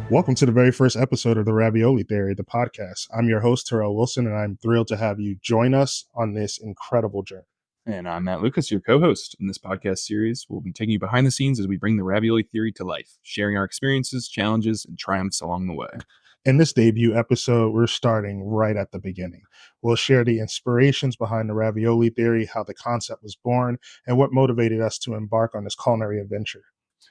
Welcome to the very first episode of the Ravioli Theory, the podcast. I'm your host, Terrell Wilson, and I'm thrilled to have you join us on this incredible journey. And I'm Matt Lucas, your co-host. In this podcast series, we'll be taking you behind the scenes as we bring the Ravioli Theory to life, sharing our experiences, challenges, and triumphs along the way. In this debut episode, we're starting right at the beginning. We'll share the inspirations behind the Ravioli Theory, how the concept was born, and what motivated us to embark on this culinary adventure.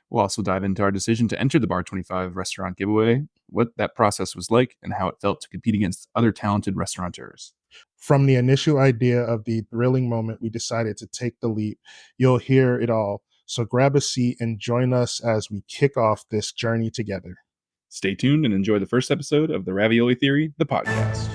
We'll also dive into our decision to enter the Bar 25 restaurant giveaway, what that process was like, and how it felt to compete against other talented restaurateurs. From the initial idea of the thrilling moment we decided to take the leap, you'll hear it all. So grab a seat and join us as we kick off this journey together. Stay tuned and enjoy the first episode of the Ravioli Theory, the podcast.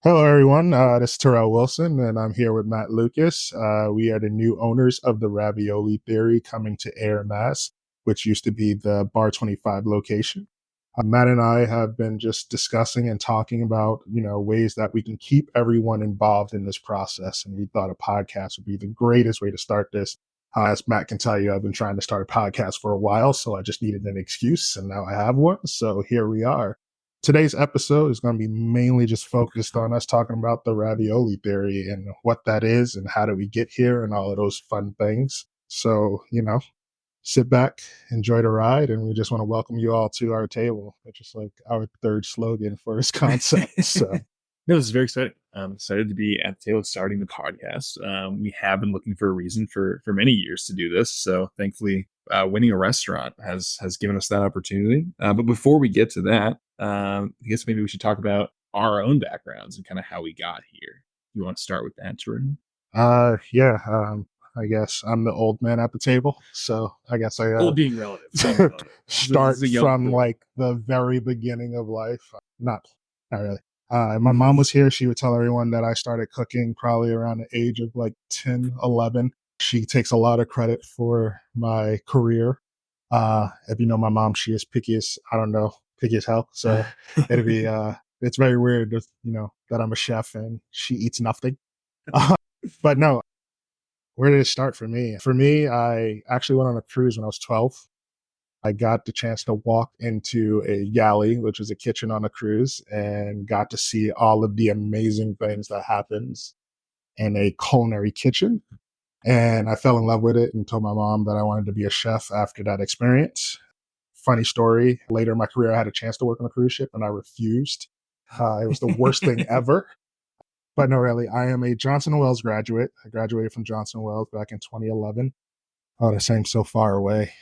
Hello, everyone. This is Terrell Wilson, and I'm here with Matt Lucas. We are the new owners of the Ravioli Theory coming to Ayer, Mass, which used to be the Bar 25 location. Matt and I have been just discussing and talking about, ways that we can keep everyone involved in this process. And we thought a podcast would be the greatest way to start this. As Matt can tell you, I've been trying to start a podcast for a while, so I just needed an excuse, and now I have one. So here we are. Today's episode is going to be mainly just focused on us talking about the Ravioli Theory and what that is and how do we get here and all of those fun things. So, sit back, enjoy the ride, and we just want to welcome you all to our table, which is like our third slogan for this concept. So, No, this is very exciting. I'm excited to be at the table starting the podcast. We have been looking for a reason for many years to do this. So thankfully, winning a restaurant has given us that opportunity. But before we get to that, I guess maybe we should talk about our own backgrounds and kind of how we got here. You want to start with that, Jordan? I guess I'm the old man at the table. So I guess I Old being relative. start from like the very beginning of life. Not really. My mom was here. She would tell everyone that I started cooking probably around the age of like 10, 11. She takes a lot of credit for my career. If you know my mom, she is picky as hell. So it'd be, it's very weird, that I'm a chef and she eats nothing. But no, where did it start for me? For me, I actually went on a cruise when I was 12. I got the chance to walk into a galley, which is a kitchen on a cruise, and got to see all of the amazing things that happens in a culinary kitchen. And I fell in love with it and told my mom that I wanted to be a chef after that experience. Funny story, later in my career, I had a chance to work on a cruise ship and I refused. It was the worst thing ever. But no, really, I am a Johnson & Wales graduate. I graduated from Johnson & Wales back in 2011. Oh, that seems so far away.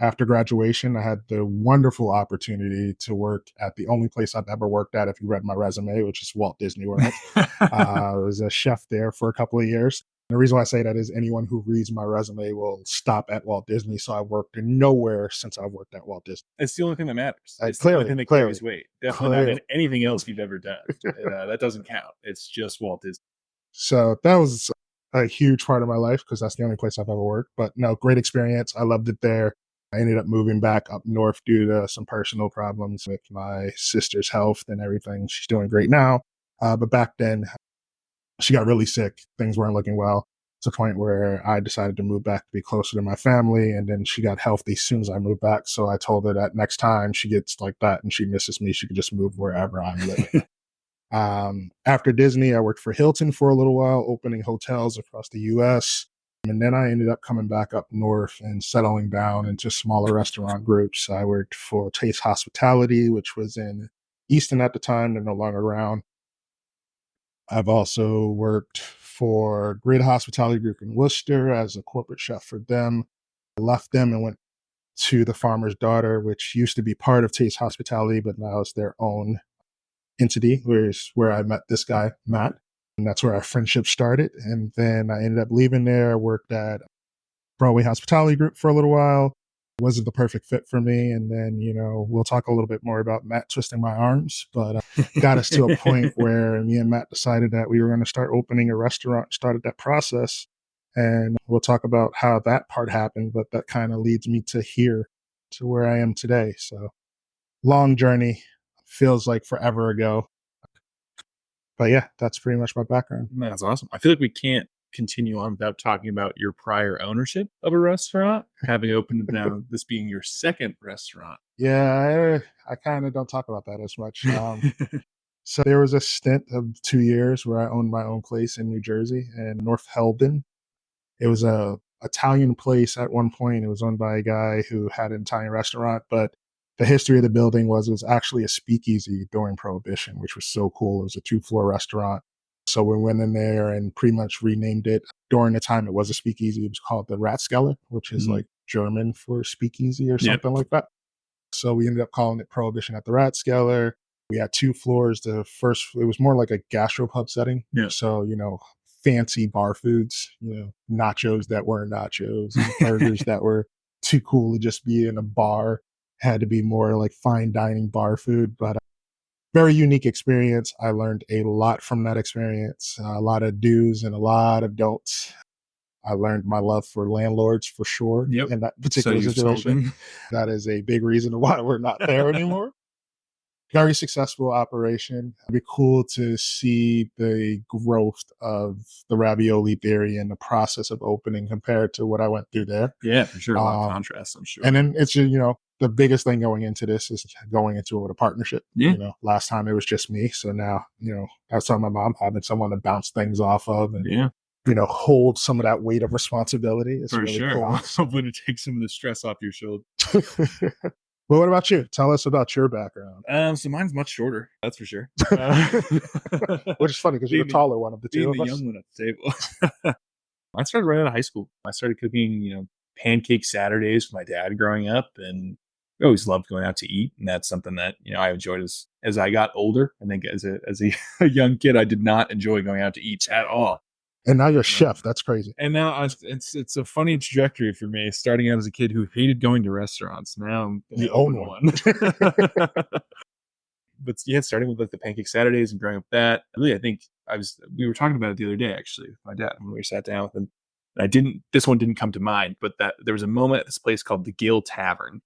After graduation, I had the wonderful opportunity to work at the only place I've ever worked at, if you read my resume, which is Walt Disney World. I was a chef there for a couple of years. And the reason why I say that is anyone who reads my resume will stop at Walt Disney. So I've worked nowhere since I've worked at Walt Disney. It's the only thing that matters. It's Clearly, the only thing that carries weight. Definitely not anything else you've ever done. That doesn't count. It's just Walt Disney. So that was a huge part of my life because that's the only place I've ever worked. But no, great experience. I loved it there. I ended up moving back up north due to some personal problems with my sister's health and everything. She's doing great now. But back then, she got really sick. Things weren't looking well to the point where I decided to move back to be closer to my family. And then she got healthy as soon as I moved back. So I told her that next time she gets like that and she misses me, she could just move wherever I'm living. After Disney, I worked for Hilton for a little while, opening hotels across the U.S., and then I ended up coming back up north and settling down into smaller restaurant groups. I worked for Taste Hospitality, which was in Easton at the time. They're no longer around. I've also worked for Grid Hospitality Group in Worcester as a corporate chef for them. I left them and went to The Farmer's Daughter, which used to be part of Taste Hospitality, but now is their own entity, where I met this guy, Matt. And that's where our friendship started. And then I ended up leaving there, worked at Broadway Hospitality Group for a little while, wasn't the perfect fit for me. And then, we'll talk a little bit more about Matt twisting my arms, but got us to a point where me and Matt decided that we were going to start opening a restaurant, started that process. And we'll talk about how that part happened, but that kind of leads me to here, to where I am today. So long journey, feels like forever ago. But yeah, that's pretty much my background. That's awesome. I feel like we can't continue on without talking about your prior ownership of a restaurant, having opened now, this being your second restaurant. Yeah, I kind of don't talk about that as much. So there was a stint of 2 years where I owned my own place in New Jersey in North Helbin. It was a Italian place at one point. It was owned by a guy who had an Italian restaurant, but the history of the building was it was actually a speakeasy during Prohibition, which was so cool. It was a 2-floor restaurant. So we went in there and pretty much renamed it. During the time it was a speakeasy, it was called the Ratskeller, which is like German for speakeasy or something like that. So we ended up calling it Prohibition at the Ratskeller. We had 2 floors. The first, it was more like a gastropub setting. Yeah. So, fancy bar foods, nachos that weren't nachos, and burgers that were too cool to just be in a bar. Had to be more like fine dining bar food, but very unique experience. I learned a lot from that experience, a lot of do's and a lot of don'ts. I learned my love for landlords for sure in that particular situation. That is a big reason why we're not there anymore. Very successful operation. It'd be cool to see the growth of the Ravioli Theory and the process of opening compared to what I went through there. Yeah, for sure. A lot of contrast, I'm sure. And then it's, the biggest thing going into this is going into it with a partnership. Yeah. Last time it was just me. So now, I was telling my mom, having someone to bounce things off of and, hold some of that weight of responsibility. It's for really sure. cool. Hopefully to take some of the stress off your shoulder. Well, what about you? Tell us about your background. So mine's much shorter, that's for sure. Which is funny because you're the taller one of the two of us. Young one at the table. I started right out of high school. I started cooking, pancake Saturdays with my dad growing up, and I always loved going out to eat. And that's something that, I enjoyed as I got older. I think as a young kid, I did not enjoy going out to eat at all. And now you're a chef. That's crazy. And now it's a funny trajectory for me. Starting out as a kid who hated going to restaurants, now you own one. But yeah, starting with like the pancake Saturdays and growing up that, really, I think we were talking about it the other day actually with my dad when we sat down with him. And this one didn't come to mind, but that there was a moment at this place called the Gill Tavern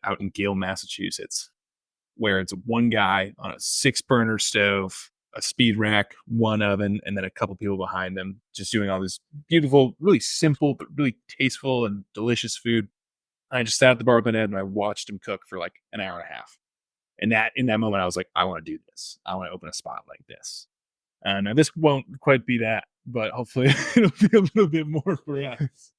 out in Gill, Massachusetts, where it's one guy on a 6-burner stove, a speed rack, one oven, and then a couple people behind them just doing all this beautiful, really simple, but really tasteful and delicious food. I just sat at the bar with my dad and I watched him cook for like an hour and a half. And in that moment, I was like, I want to do this. I want to open a spot like this. Now this won't quite be that, but hopefully it'll be a little bit more for us.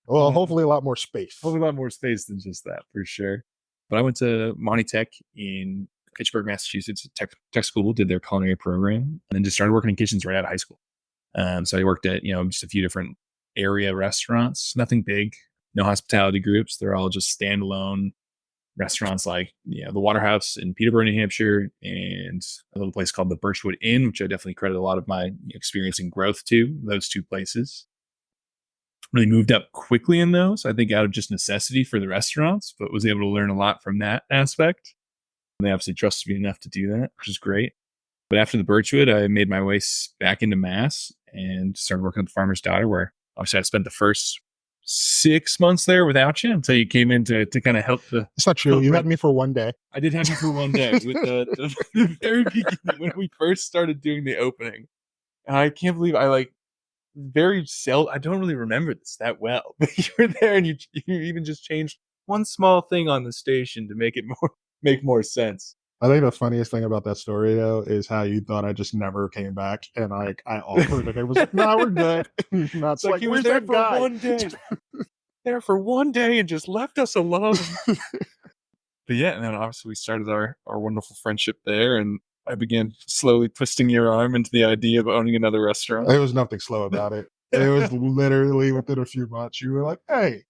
Well, hopefully a lot more space. Hopefully a lot more space than just that, for sure. But I went to Monty Tech in Pittsburgh, Massachusetts, tech school, did their culinary program, and then just started working in kitchens right out of high school. So I worked at, just a few different area restaurants, nothing big, no hospitality groups. They're all just standalone restaurants like, the Waterhouse in Peterborough, New Hampshire, and a little place called the Birchwood Inn, which I definitely credit a lot of my experience and growth to, those 2 places. Really moved up quickly in those, I think out of just necessity for the restaurants, but was able to learn a lot from that aspect. And they obviously trusted me enough to do that, which is great. But after the Birchwood, I made my way back into Mass and started working at the Farmer's Daughter, where obviously I spent the first 6 months there without you until you came in to kind of help the... It's not true. You had me for one day. I did have you for one day with the very beginning when we first started doing the opening. And I can't believe I don't really remember this that well, but you were there and you even just changed one small thing on the station to make it make more sense. I think the funniest thing about that story though is how you thought I just never came back, and I offered and it was like, "No, we're good." It's like he was there for one day, there for one day, and just left us alone. But yeah, and then obviously we started our wonderful friendship there, and I began slowly twisting your arm into the idea of owning another restaurant. There was nothing slow about it. It was literally within a few months. You were like, "Hey,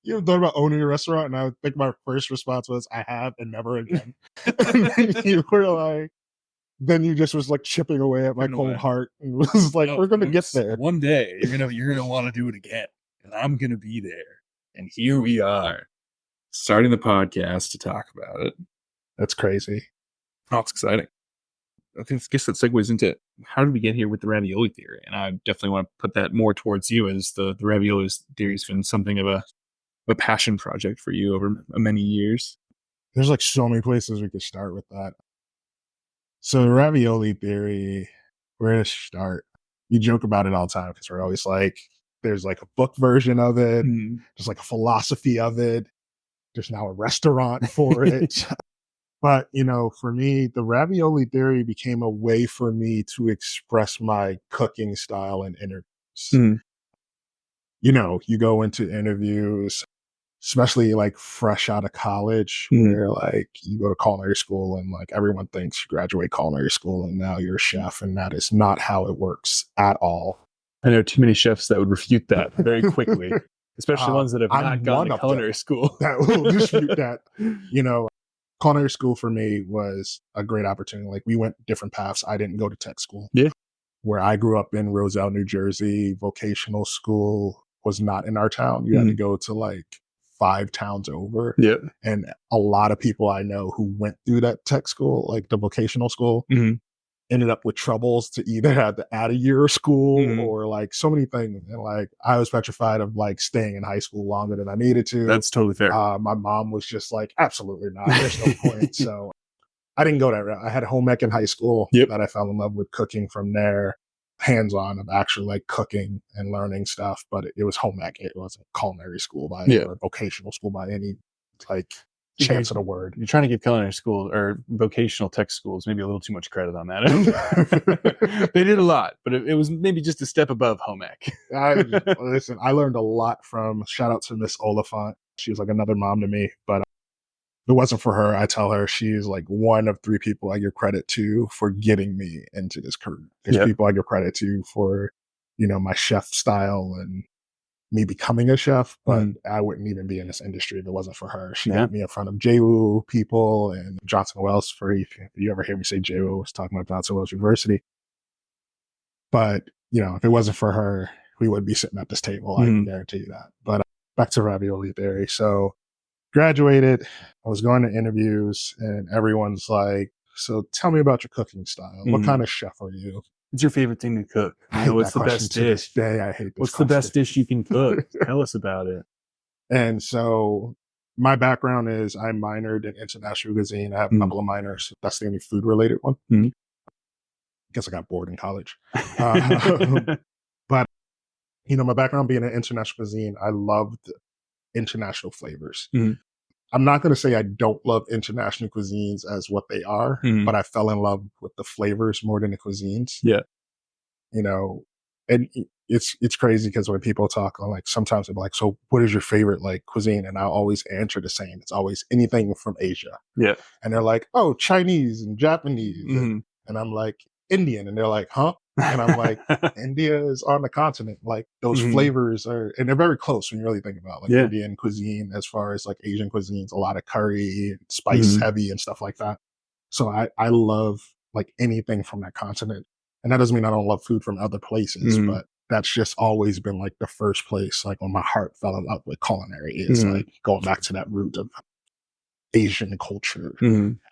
you ever thought about owning a restaurant?" And I think my first response was, "I have, and never again." And then you were like, then you just was like chipping away at my cold heart and was like, "We're gonna get there. One day you're gonna want to do it again, and I'm gonna be there." And here we are. starting the podcast to talk about it. That's crazy. Oh, it's exciting. I guess that segues into how did we get here with the ravioli theory? And I definitely want to put that more towards you, as the ravioli theory has been something of a passion project for you over many years. There's like so many places we could start with that. So the ravioli theory, where to start? You joke about it all the time because we're always like, there's like a book version of it. There's like a philosophy of it. There's now a restaurant for it. But, for me, the ravioli theory became a way for me to express my cooking style in interviews. You go into interviews, especially like fresh out of college, where like you go to culinary school and like everyone thinks you graduate culinary school and now you're a chef, and that is not how it works at all. I know too many chefs that would refute that very quickly, especially ones that have not gone to culinary school. That will dispute that. Culinary school for me was a great opportunity. Like, we went different paths. I didn't go to tech school. Yeah. Where I grew up in Roselle, New Jersey, vocational school was not in our town. You had to go to like 5 towns over. Yeah. And a lot of people I know who went through that tech school, like the vocational school, ended up with troubles to either have to add a year of school or like so many things. And like, I was petrified of like staying in high school longer than I needed to. That's totally fair. My mom was just like, absolutely not. There's no point. So I didn't go that route. I had home ec in high school that I fell in love with cooking from there, hands-on of actually like cooking and learning stuff. But it was home ec. It wasn't culinary school or vocational school by any like chance of the word. You're trying to give culinary school or vocational tech schools maybe a little too much credit on that. They did a lot, but it was maybe just a step above home ec. Listen, I learned a lot from, shout out to Miss Oliphant. She was like another mom to me, but if it wasn't for her, I tell her she's like one of 3 people I give credit to for getting me into this career. There's people I give credit to for, my chef style and me becoming a chef, but I wouldn't even be in this industry if it wasn't for her. She got me in front of JWU people and Johnson Wells. If you ever hear me say JWU, I was talking about Johnson Wells University. But, if it wasn't for her, we would be sitting at this table. I can guarantee you that. But back to ravioli theory. So graduated, I was going to interviews and everyone's like, so tell me about your cooking style. What kind of chef are you? What's your favorite thing to cook? What's the best dish? I hate this What's the best dish you can cook? Tell us about it. And so my background is I minored in international cuisine. I have a couple of minors. That's the only food related one. I guess I got bored in college. But, my background being in international cuisine, I loved international flavors. I'm not going to say I don't love international cuisines as what they are, but I fell in love with the flavors more than the cuisines. Yeah. And it's crazy because when people talk, I'm like, sometimes they're like, so what is your favorite like cuisine? And I always answer the same. It's always anything from Asia. Yeah. And they're like, oh, Chinese and Japanese. And I'm like, Indian. And they're like, huh? And I'm like, India is on the continent. Like, those flavors are, and they're very close when you really think about like Indian cuisine as far as like Asian cuisines, a lot of curry, and spice heavy and stuff like that. So I love like anything from that continent. And that doesn't mean I don't love food from other places, but that's just always been like the first place, like when my heart fell in love with culinary is like going back to that root of Asian culture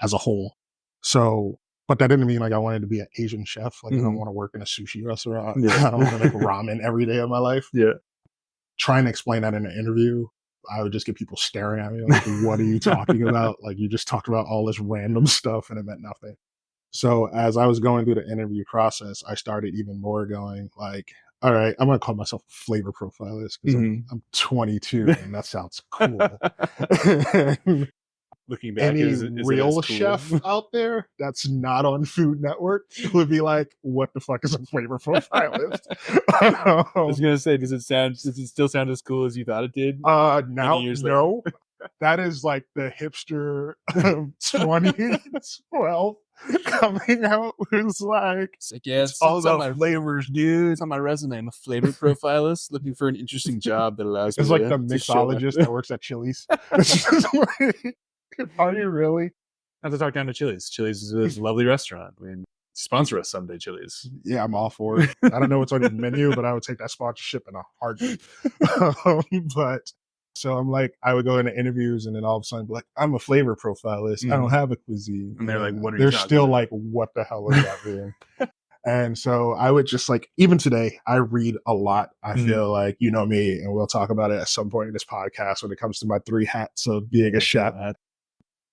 as a whole. So, but that didn't mean like I wanted to be an Asian chef. Like I don't want to work in a sushi restaurant. I don't want to make ramen every day of my life. Trying to explain that in an interview, I would just get people staring at me like, what are you talking about? Like, you just talked about all this random stuff and it meant nothing. So as I was going through the interview process, I started even more going like, all right, I'm going to call myself a flavor profilist because I'm 22 and that sounds cool. Looking back, any is real cool? chef out there that's not on Food Network would be like, what the fuck is a flavor profilist? I was going to say, does it still sound as cool as you thought it did? Now, no. That is like the hipster 2012 coming out. Who's like, it's all about flavors, dude. It's on my resume. I'm a flavor profilist looking for an interesting job that allows me it's like the mixologist that works at Chili's. Are you really? I have to talk down to Chili's. Chili's is a lovely restaurant. I mean, sponsor us someday, Chili's. Yeah, I'm all for it. I don't know what's on your menu, but I would take that sponsorship in a heartbeat. But So I'm like, I would go into interviews and then all of a sudden be like, I'm a flavor profilist. I don't have a cuisine. And they're like, what are you They're talking still about? like, what the hell is that mean? And so I would just like, even today, I read a lot. I feel like, you know me, and we'll talk about it at some point in this podcast when it comes to my 3 hats of being a chef.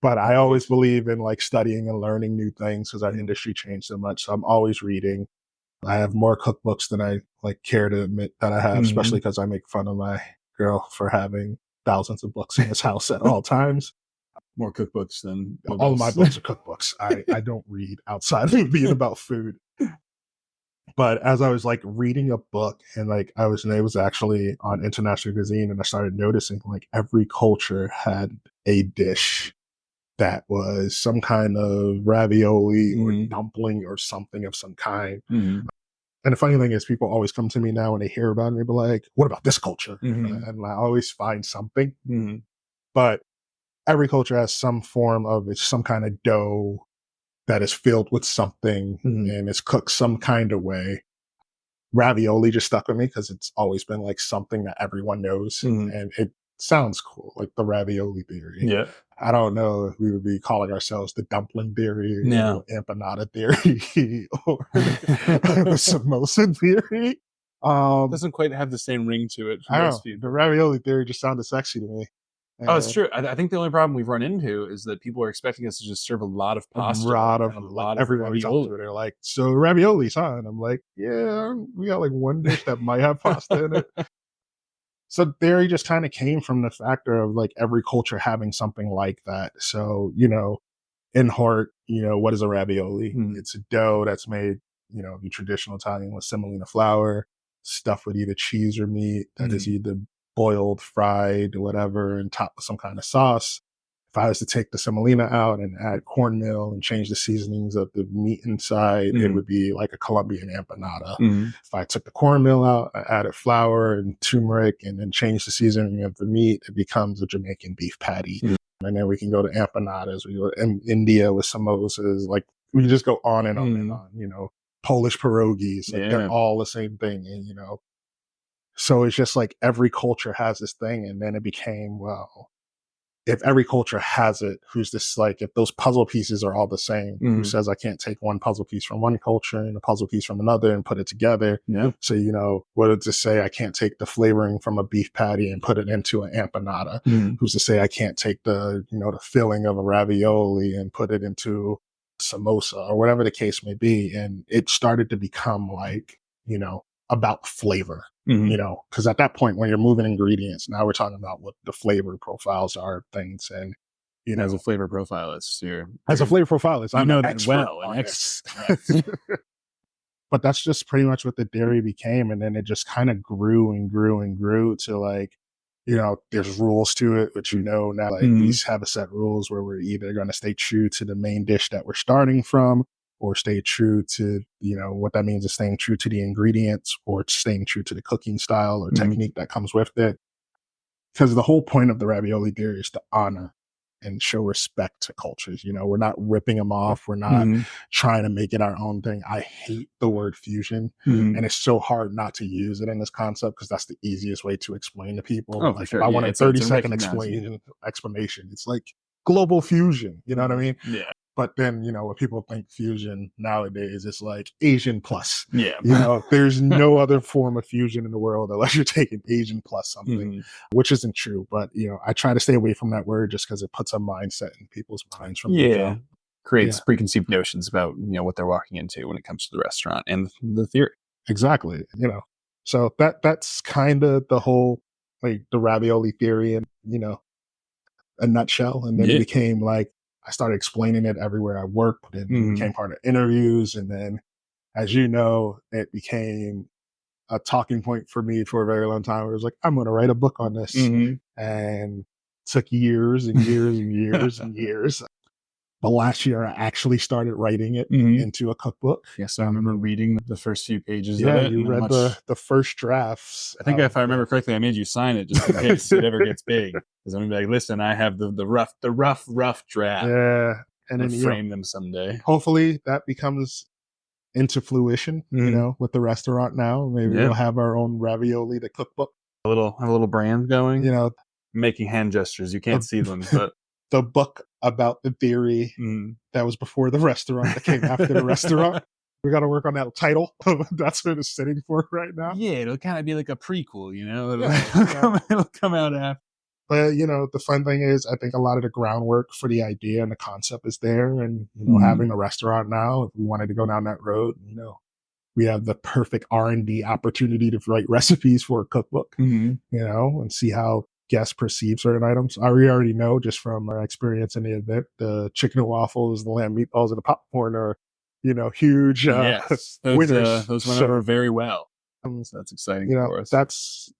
But I always believe in like studying and learning new things because our industry changed so much. So I'm always reading. I have more cookbooks than I like care to admit that I have, especially because I make fun of my girl for having thousands of books in this house at all times. More cookbooks than all of my books are cookbooks. I don't read outside of being about food. But as I was like reading a book and like it was actually on international cuisine, and I started noticing like every culture had a dish that was some kind of ravioli or dumpling or something of some kind. And the funny thing is, people always come to me now when they hear about it, and they be like, what about this culture? And I always find something. But every culture has some form of it's some kind of dough that is filled with something and it's cooked some kind of way. Ravioli just stuck with me because it's always been like something that everyone knows. And it sounds cool, like the ravioli theory. Yeah. I don't know if we would be calling ourselves the dumpling theory No. or empanada theory or the samosa theory. Doesn't quite have the same ring to it. I don't know. The ravioli theory just sounded sexy to me. Oh, it's true. I think the only problem we've run into is that people are expecting us to just serve a lot of pasta. A lot of everybody talks to it. They're like, so raviolis, huh? And I'm like, yeah, we got like one dish that might have pasta in it. So theory just kind of came from the factor of like every culture having something like that. So, you know, in heart, you know, what is a ravioli? It's a dough that's made, you know, the traditional Italian with semolina flour, stuffed with either cheese or meat that is either boiled, fried, whatever, and topped with some kind of sauce. If I was to take the semolina out and add cornmeal and change the seasonings of the meat inside, it would be like a Colombian empanada. If I took the cornmeal out, I added flour and turmeric and then changed the seasoning of the meat, it becomes a Jamaican beef patty. And then we can go to empanadas. We go to India with samosas. Like we just go on and on and on, you know, Polish pierogies, like they're all the same thing. And, you know, so it's just like every culture has this thing. And then it became, well, if every culture has it, who's this like, if those puzzle pieces are all the same, who says I can't take one puzzle piece from one culture and a puzzle piece from another and put it together? So, you know, what does it say? I can't take the flavoring from a beef patty and put it into an empanada. Who's to say I can't take the, you know, the filling of a ravioli and put it into samosa or whatever the case may be? And it started to become like, you know, about flavor. You know, because at that point, when you're moving ingredients, now we're talking about what the flavor profiles are of things. And, you know, as a flavor profilist, I know that well. But that's just pretty much what the dairy became. And then it just kind of grew and grew and grew to like, you know, there's rules to it, which, you know, now like we have a set rules where we're either going to stay true to the main dish that we're starting from, or stay true to, you know, what that means is staying true to the ingredients or staying true to the cooking style or technique that comes with it. Because the whole point of the ravioli theory is to honor and show respect to cultures. You know, we're not ripping them off. We're not trying to make it our own thing. I hate the word fusion. And it's so hard not to use it in this concept because that's the easiest way to explain to people. Oh, like sure. If I want a 30-second explanation, it's like global fusion. You know what I mean? Yeah. But then, you know, when people think fusion nowadays, it's like Asian plus. Yeah. You know, there's no other form of fusion in the world unless you're taking Asian plus something, which isn't true. But, you know, I try to stay away from that word just because it puts a mindset in people's minds from the jump. Creates preconceived notions about, you know, what they're walking into when it comes to the restaurant and the theory. Exactly. You know, so that's kind of the whole, like the ravioli theory and, you know, a nutshell. And then it became like, I started explaining it everywhere I worked and it became part of interviews. And then, as you know, it became a talking point for me for a very long time. It was like, I'm going to write a book on this. And took years and years and years and years. But last year, I actually started writing it into a cookbook. Yes, I remember reading the first few pages of it. Yeah, you read the first drafts. I think if I remember correctly, I made you sign it just in case it ever gets big. Because I'm going to be like, listen, I have the rough draft. Yeah. And then frame them someday. Hopefully that becomes into fruition, you know, with the restaurant now. Maybe we'll have our own ravioli, the cookbook. Have a little brand going. You know, making hand gestures. You can't see them, but the book about the theory that was before the restaurant that came after the restaurant. We got to work on that title. That's what it's sitting for right now. Yeah, it'll kind of be like a prequel, you know? It'll come out after. But, the fun thing is, I think a lot of the groundwork for the idea and the concept is there. And, having a restaurant now, if we wanted to go down that road, we have the perfect R&D opportunity to write recipes for a cookbook, and see how guests perceive certain items. I already know just from our experience in the event, the chicken and waffles, the lamb meatballs, and the popcorn are, huge yes, winners. Those went over very well. So that's exciting for us. That's,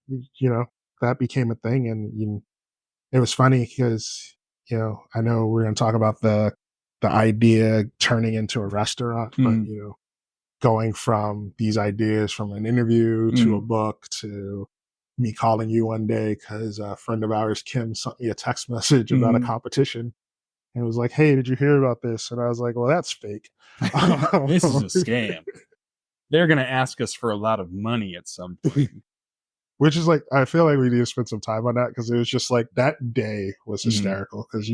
that became a thing. And it was funny because, I know we're going to talk about the idea turning into a restaurant, but, going from these ideas from an interview to a book to me calling you one day because a friend of ours, Kim, sent me a text message about a competition. And it was like, hey, did you hear about this? And I was like, well, that's fake. This is a scam. They're going to ask us for a lot of money at some point. Which is like, I feel like we need to spend some time on that because it was just like that day was hysterical because,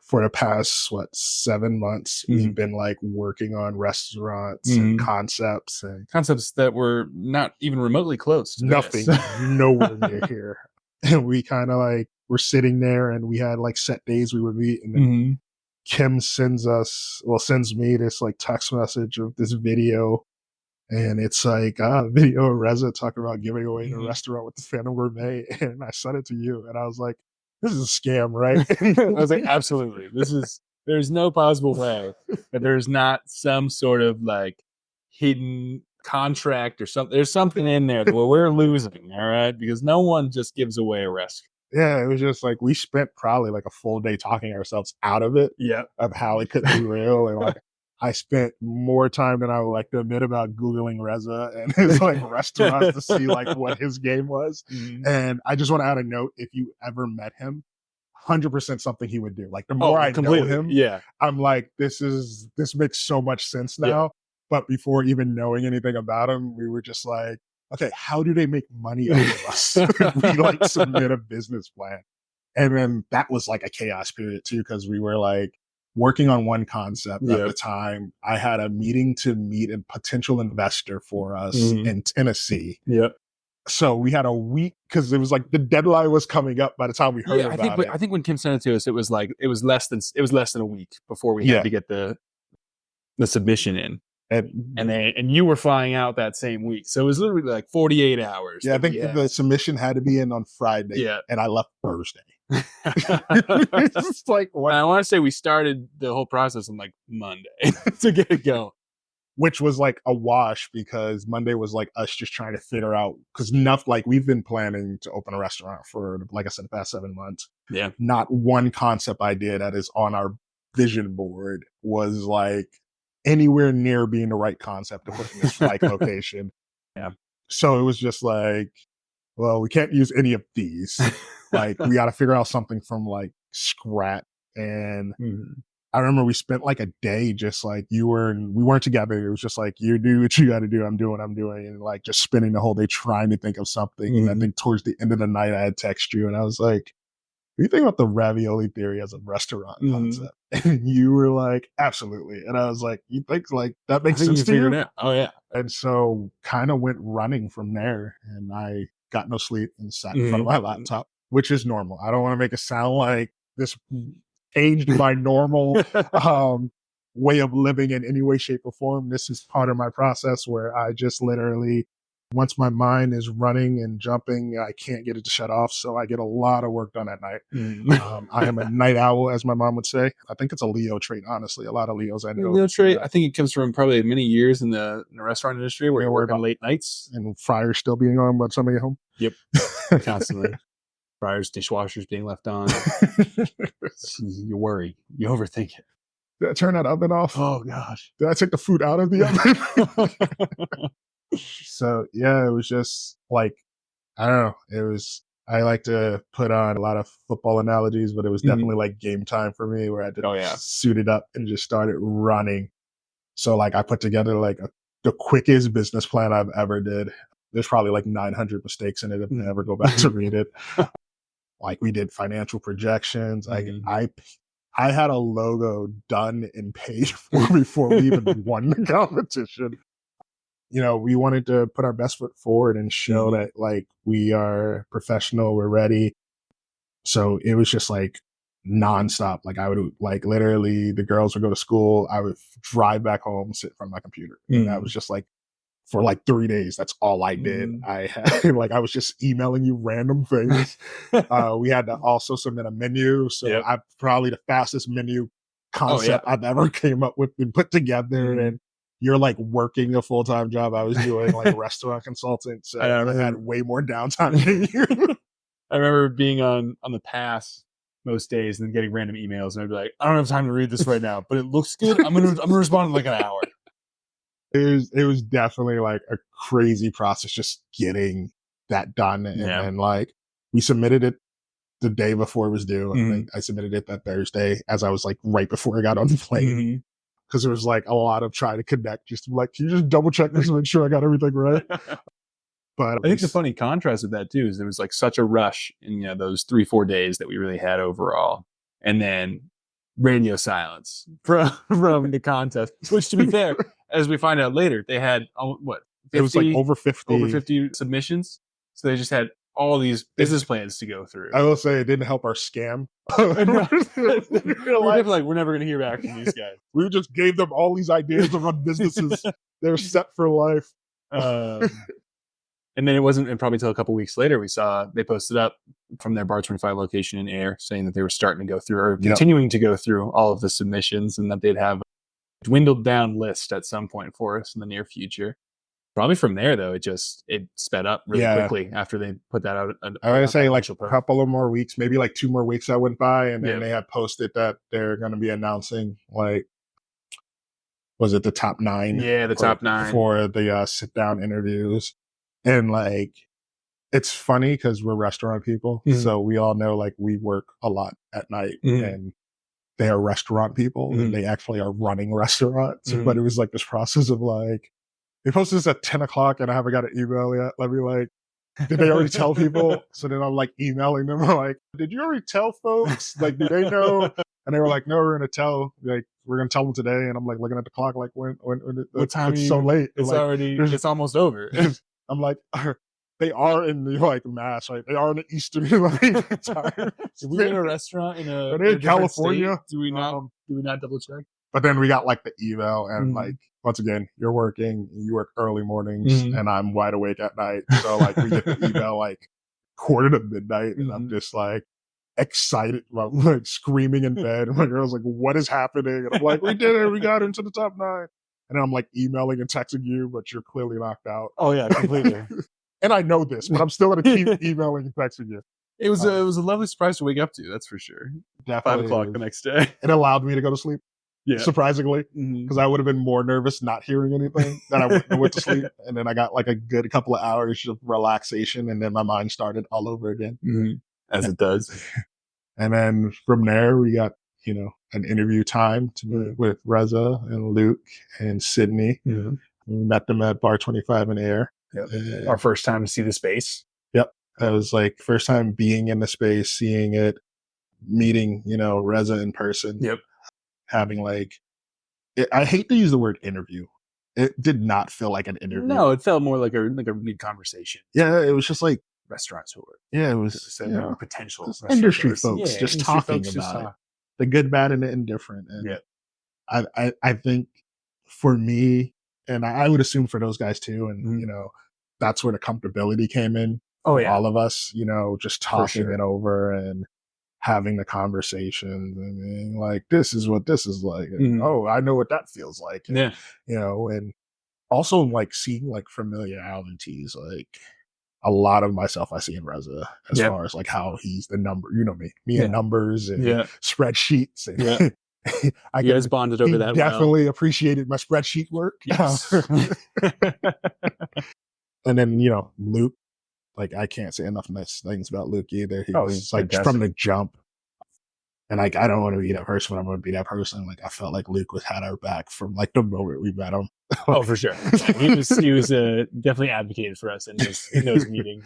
for the past, 7 months, we've been like working on restaurants and concepts that were not even remotely close to nothing, nowhere near here. And we kind of like were sitting there and we had like set days we would meet. And then Kim sends me this like text message of this video. And it's like a video of Reza talking about giving away the restaurant with the Phantom Gourmet. And I sent it to you. And I was like, this is a scam, right? I was like, absolutely. There's no possible way that there's not some sort of like hidden contract or something. There's something in there where we're losing, all right? Because no one just gives away a restaurant. Yeah, it was just like we spent probably like a full day talking ourselves out of it. Yeah. Of how it could be real. And like I spent more time than I would like to admit about Googling Reza and his like restaurants to see like what his game was. And I just want to add a note, if you ever met him, 100% something he would do. Like the more I know him, I'm like, this makes so much sense now. Yeah. But before even knowing anything about him, we were just like, okay, how do they make money out of us? We like submit a business plan. And then that was like a chaos period too, because we were like, working on one concept at the time. I had a meeting to meet a potential investor for us in Tennessee. Yep. So we had a week because it was like the deadline was coming up by the time we heard about it. I think when Kim sent it to us, it was less than a week before we had to get the submission in. And you were flying out that same week. So it was literally like 48 hours. Yeah, I think the submission had to be in on Friday. Yeah. And I left Thursday. It's like, I want to say we started the whole process on like Monday to get it going. Which was like a wash because Monday was like us just trying to figure out, because we've been planning to open a restaurant for, like I said, the past 7 months. Yeah. Not one concept idea that is on our vision board was like anywhere near being the right concept to put in this like location. Yeah. So it was just like, well, we can't use any of these. Like we got to figure out something from like scratch. And I remember we spent like a day just like we weren't together. It was just like, you do what you got to do. I'm doing what I'm doing. And like just spending the whole day trying to think of something. And I think towards the end of the night, I had text you and I was like, what do you think about the Ravioli Theory as a restaurant concept? And you were like, absolutely. And I was like, you think like that makes sense to you? Oh yeah. And so kind of went running from there. And I got no sleep and sat in front of my laptop, which is normal. I don't want to make it sound like this changed my normal way of living in any way, shape, or form. This is part of my process where I just literally, once my mind is running and jumping, I can't get it to shut off. So I get a lot of work done at night. I am a night owl, as my mom would say. I think it's a Leo trait, honestly. A lot of Leos I know. Leo trait, I think it comes from probably many years in the restaurant industry where you're working late nights. And fryers still being on by somebody at home. Yep. Constantly. Fryers, dishwashers being left on. You worry. You overthink it. Did I turn that oven off? Oh, gosh. Did I take the food out of the oven? So, yeah, it was just like, I don't know. I like to put on a lot of football analogies, but it was definitely like game time for me where I just suited up and just started running. So, like, I put together like the quickest business plan I've ever did. There's probably like 900 mistakes in it if I ever go back to read it. Like we did financial projections. Mhm. I had a logo done and paid for before we even won the competition. You know, we wanted to put our best foot forward and show Mhm. that like we are professional, we're ready. So it was just like nonstop. Like I would like literally the girls would go to school, I would drive back home, sit in front of my computer. And that was Mhm. just like for like 3 days. That's all I did. Mhm. I had like I was just emailing you random things. We had to also submit a menu. So Yep. I probably the fastest menu Oh, yeah. concept I've ever came up with and put together. Mhm. And you're like working a full-time job. I was doing like restaurant consulting. I So I had remember way more downtime than you. I remember being on the pass most days and then getting random emails, and I'd be like, "I don't have time to read this right now, but it looks good. I'm gonna respond in like an hour." It was definitely like a crazy process just getting that done. And Yeah. then like we submitted it the day before it was due. I Mhm. think I submitted it that Thursday as I was like right before I got on the plane Mhm. because there was like a lot of trying to connect. Just like, can you just double check this and make sure I got everything right? But I think the funny contrast of that too is there was like such a rush in those 3-4 days that we really had overall, and then radio silence from the contest. Which, to be fair, as we find out later, they had what it was like 50 over 50. 50 submissions, so they just had all these business plans to go through. I will say it didn't help our scam. No, we're definitely like, we're never going to hear back from these guys. We just gave them all these ideas to run businesses. They're set for life. And then it wasn't, and probably until a couple weeks later, we saw they posted up from their Bar 25 location in Ayer saying that they were starting to go through or continuing to go through all of the submissions and that they'd have a dwindled down list at some point for us in the near future. Probably from there, though, it sped up really quickly after they put that out. I would say like a couple of more weeks, maybe like 2 more weeks that went by, and then they had posted that they're going to be announcing like, was it the top 9? Yeah, the top 9 for the sit down interviews. And like, it's funny because we're restaurant people. Mhm. So we all know like we work a lot at night and they are restaurant people and they actually are running restaurants. But it was like this process of like, they posted this at 10 o'clock and I haven't got an email yet. Let me like, did they already tell people? So then I'm like emailing them like, did you already tell folks? Like, do they know? And they were like, no, we're going to tell, like, we're going to tell them today. And I'm like looking at the clock, like when what time? It's so late. It's like, already, it's almost over. I'm like, they are in the like mass, right? They are in the Eastern like time. If we in a restaurant in Are they in California? State, do we not double check? But then we got like the email and like, once again, you're working, you work early mornings and I'm wide awake at night. So like we get the email like 1:45 and I'm just like excited, like screaming in bed. And my girl's like, what is happening? And I'm like, we did it. We got into the top 9. And then I'm like emailing and texting you, but you're clearly knocked out. Oh yeah, completely. And I know this, but I'm still going to keep emailing and texting you. It was a lovely surprise to wake up to. That's for sure. Definitely 5 o'clock the next day. It allowed me to go to sleep. Yeah, surprisingly, because I would have been more nervous not hearing anything. Then I went to sleep, and then I got like a good couple of hours of relaxation, and then my mind started all over again, as it does. And then from there, we got an interview time to meet with Reza and Luke and Sydney. We met them at Bar 25 in Ayer. Our first time to see the space. Yep, that was like first time being in the space, seeing it, meeting Reza in person. Yep. Having like, I hate to use the word interview. It did not feel like an interview. No, it felt more like a mid conversation. Yeah, it was just like restaurant tour. Yeah, it was potential industry folks just talking about it, the good, bad, and the indifferent. And I think for me, and I would assume for those guys too, and that's where the comfortability came in. Oh yeah, all of us, just talking it over and having the conversations and being like, this is what this is like. And, oh, I know what that feels like. And, and also like seeing like familiarities, like a lot of myself I see in Reza as far as like how he's the number, me and numbers and spreadsheets. And you guys bonded over that. Definitely appreciated my spreadsheet work. Yes. And then, Luke, like I can't say enough nice things about Luke either. He was like fantastic. From the jump. And like I don't want to be that person when I'm going to be that person. Like I felt like Luke had our back from like the moment we met him. Oh, for sure. He was definitely advocated for us in those meetings.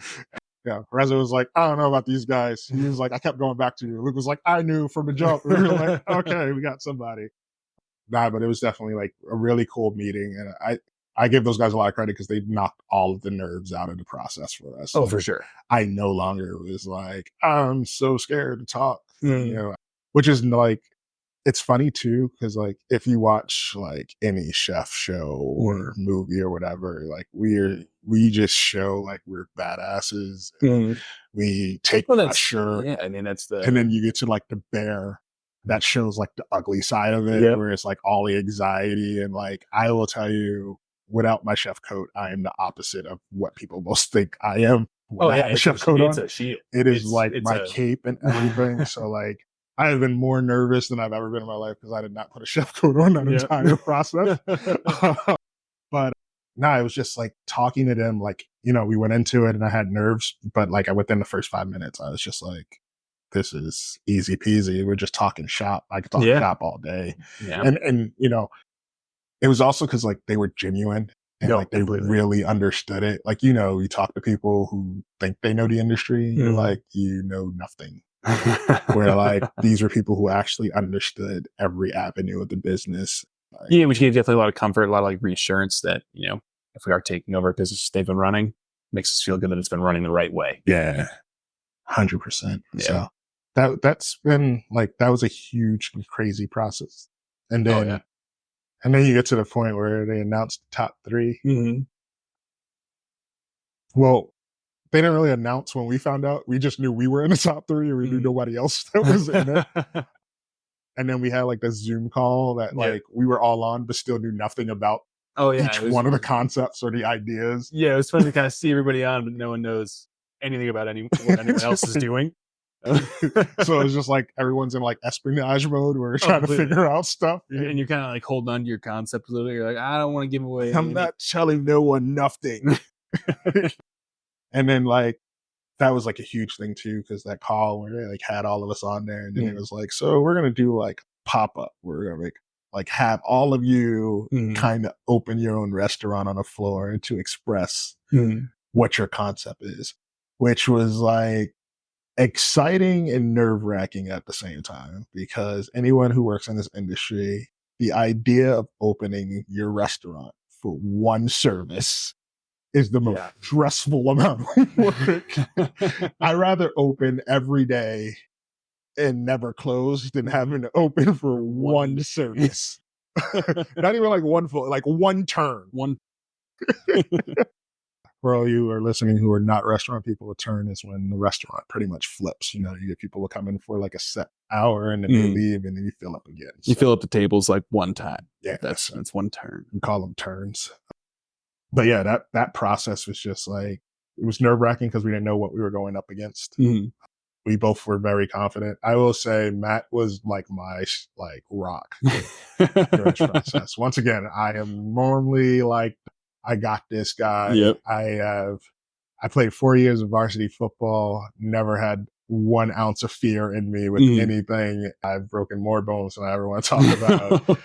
Yeah, Reza was like, I don't know about these guys. He was like, I kept going back to you. Luke was like, I knew from the jump. We were like, okay, we got somebody. Nah, but it was definitely like a really cool meeting, and I give those guys a lot of credit because they knocked all of the nerves out of the process for us. Oh, Like, for sure. I no longer was like, I'm so scared to talk, Mm. which is like, it's funny too, because like if you watch like any chef show or movie or whatever, like we just show like we're badasses. We take pressure. Yeah, I mean that's and then you get to like the bear that shows like the ugly side of it, where it's like all the anxiety. And like I will tell you, without my chef coat, I am the opposite of what people most think I am. When I have a chef coat it's on, a shield. it is like my cape and everything. So like I have been more nervous than I've ever been in my life because I did not put a chef coat on that entire process. But no, it was just like talking to them, like, we went into it and I had nerves, but like within the first 5 minutes, I was just like, this is easy peasy. We're just talking shop. I could talk shop all day. Yeah. And it was also because like they were genuine and like they really understood it. Like, you talk to people who think they know the industry, you're like, you know nothing. Where like these were people who actually understood every avenue of the business. Like, which gave definitely a lot of comfort, a lot of like reassurance that, if we are taking over a business they've been running, makes us feel good that it's been running the right way. Yeah. 100%. So that's been like, that was a huge and crazy process. And then, and then you get to the point where they announced the top 3. Well, they didn't really announce when we found out. We just knew we were in the top 3 and we knew nobody else that was in it. And then we had like the Zoom call that like we were all on, but still knew nothing about each one of the concepts or the ideas. Yeah, it was fun to kind of see everybody on, but no one knows anything about what anyone else is doing. So it's just like everyone's in like espionage mode where we're trying to figure out stuff. And you're kind of like holding on to your concept a little bit. You're like, I don't want to give away. I'm not telling no one nothing. And then like, that was like a huge thing too, because that call where they like had all of us on there, and then it was like, so we're gonna do like pop up. We're gonna like have all of you kind of open your own restaurant on the floor and to express what your concept is, which was like exciting and nerve wracking at the same time, because anyone who works in this industry, the idea of opening your restaurant for one service is the most stressful amount of work. I'd rather open every day and never close than having to open for one service. Not even like one full, like one turn. For all you who are listening who are not restaurant people, a turn is when the restaurant pretty much flips. You get people who come in for like a set hour and then they leave and then you fill up again. You fill up the tables like one time. Yeah. That's one turn. We call them turns. But yeah, that process was just like, it was nerve wracking because we didn't know what we were going up against. We both were very confident. I will say Matt was like my rock during this process. Once again, I am normally like, I got this guy. I played 4 years of varsity football, never had 1 ounce of fear in me with anything. I've broken more bones than I ever want to talk about.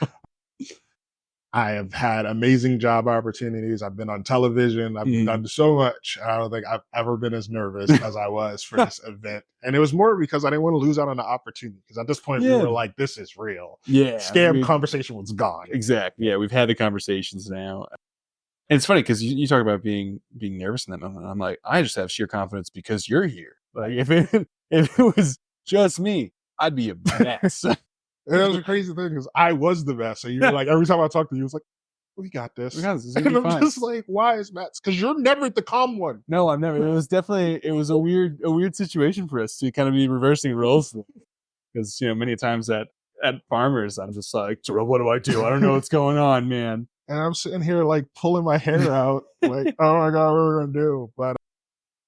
I have had amazing job opportunities. I've been on television. I've done so much. I don't think I've ever been as nervous as I was for this event. And it was more because I didn't want to lose out on the opportunity. Because at this point, we were like, this is real. Yeah. Scam conversation was gone. Exactly. Yeah, we've had the conversations now. And it's funny because you talk about being nervous in that moment. I'm like, I just have sheer confidence because you're here. Like if it was just me, I'd be a mess. And that was a crazy thing because I was the best. So you were like, every time I talked to you, it was like, we got this. We got this. And I'm just like, why is Matt? Because you're never the calm one. No, I'm never. It was a weird situation for us to kind of be reversing roles. Because many times at Farmers, I'm just like, Terrell, what do I do? I don't know what's going on, man. And I'm sitting here like pulling my hair out, like, oh my God, what are we gonna do? But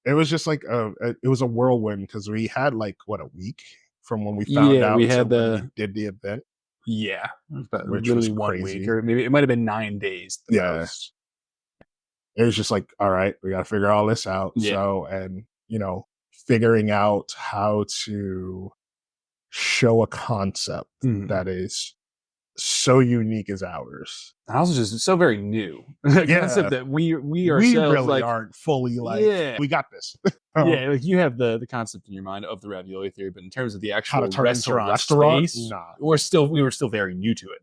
it was just like it was a whirlwind because we had like a week from when we found out we did the event. Yeah, which literally was 1 crazy. week, or maybe it might have been 9 days. Most. It was just like, all right, we got to figure all this out. Yeah. So, and figuring out how to show a concept that is so unique as ours. And also just so very new. Yeah. Concept that we We ourselves really like aren't fully like, yeah. we got this. Yeah, like you have the concept in your mind of the ravioli theory, but in terms of the How actual to turn into a restaurant restaurant? space, Nah. we were still very new to it,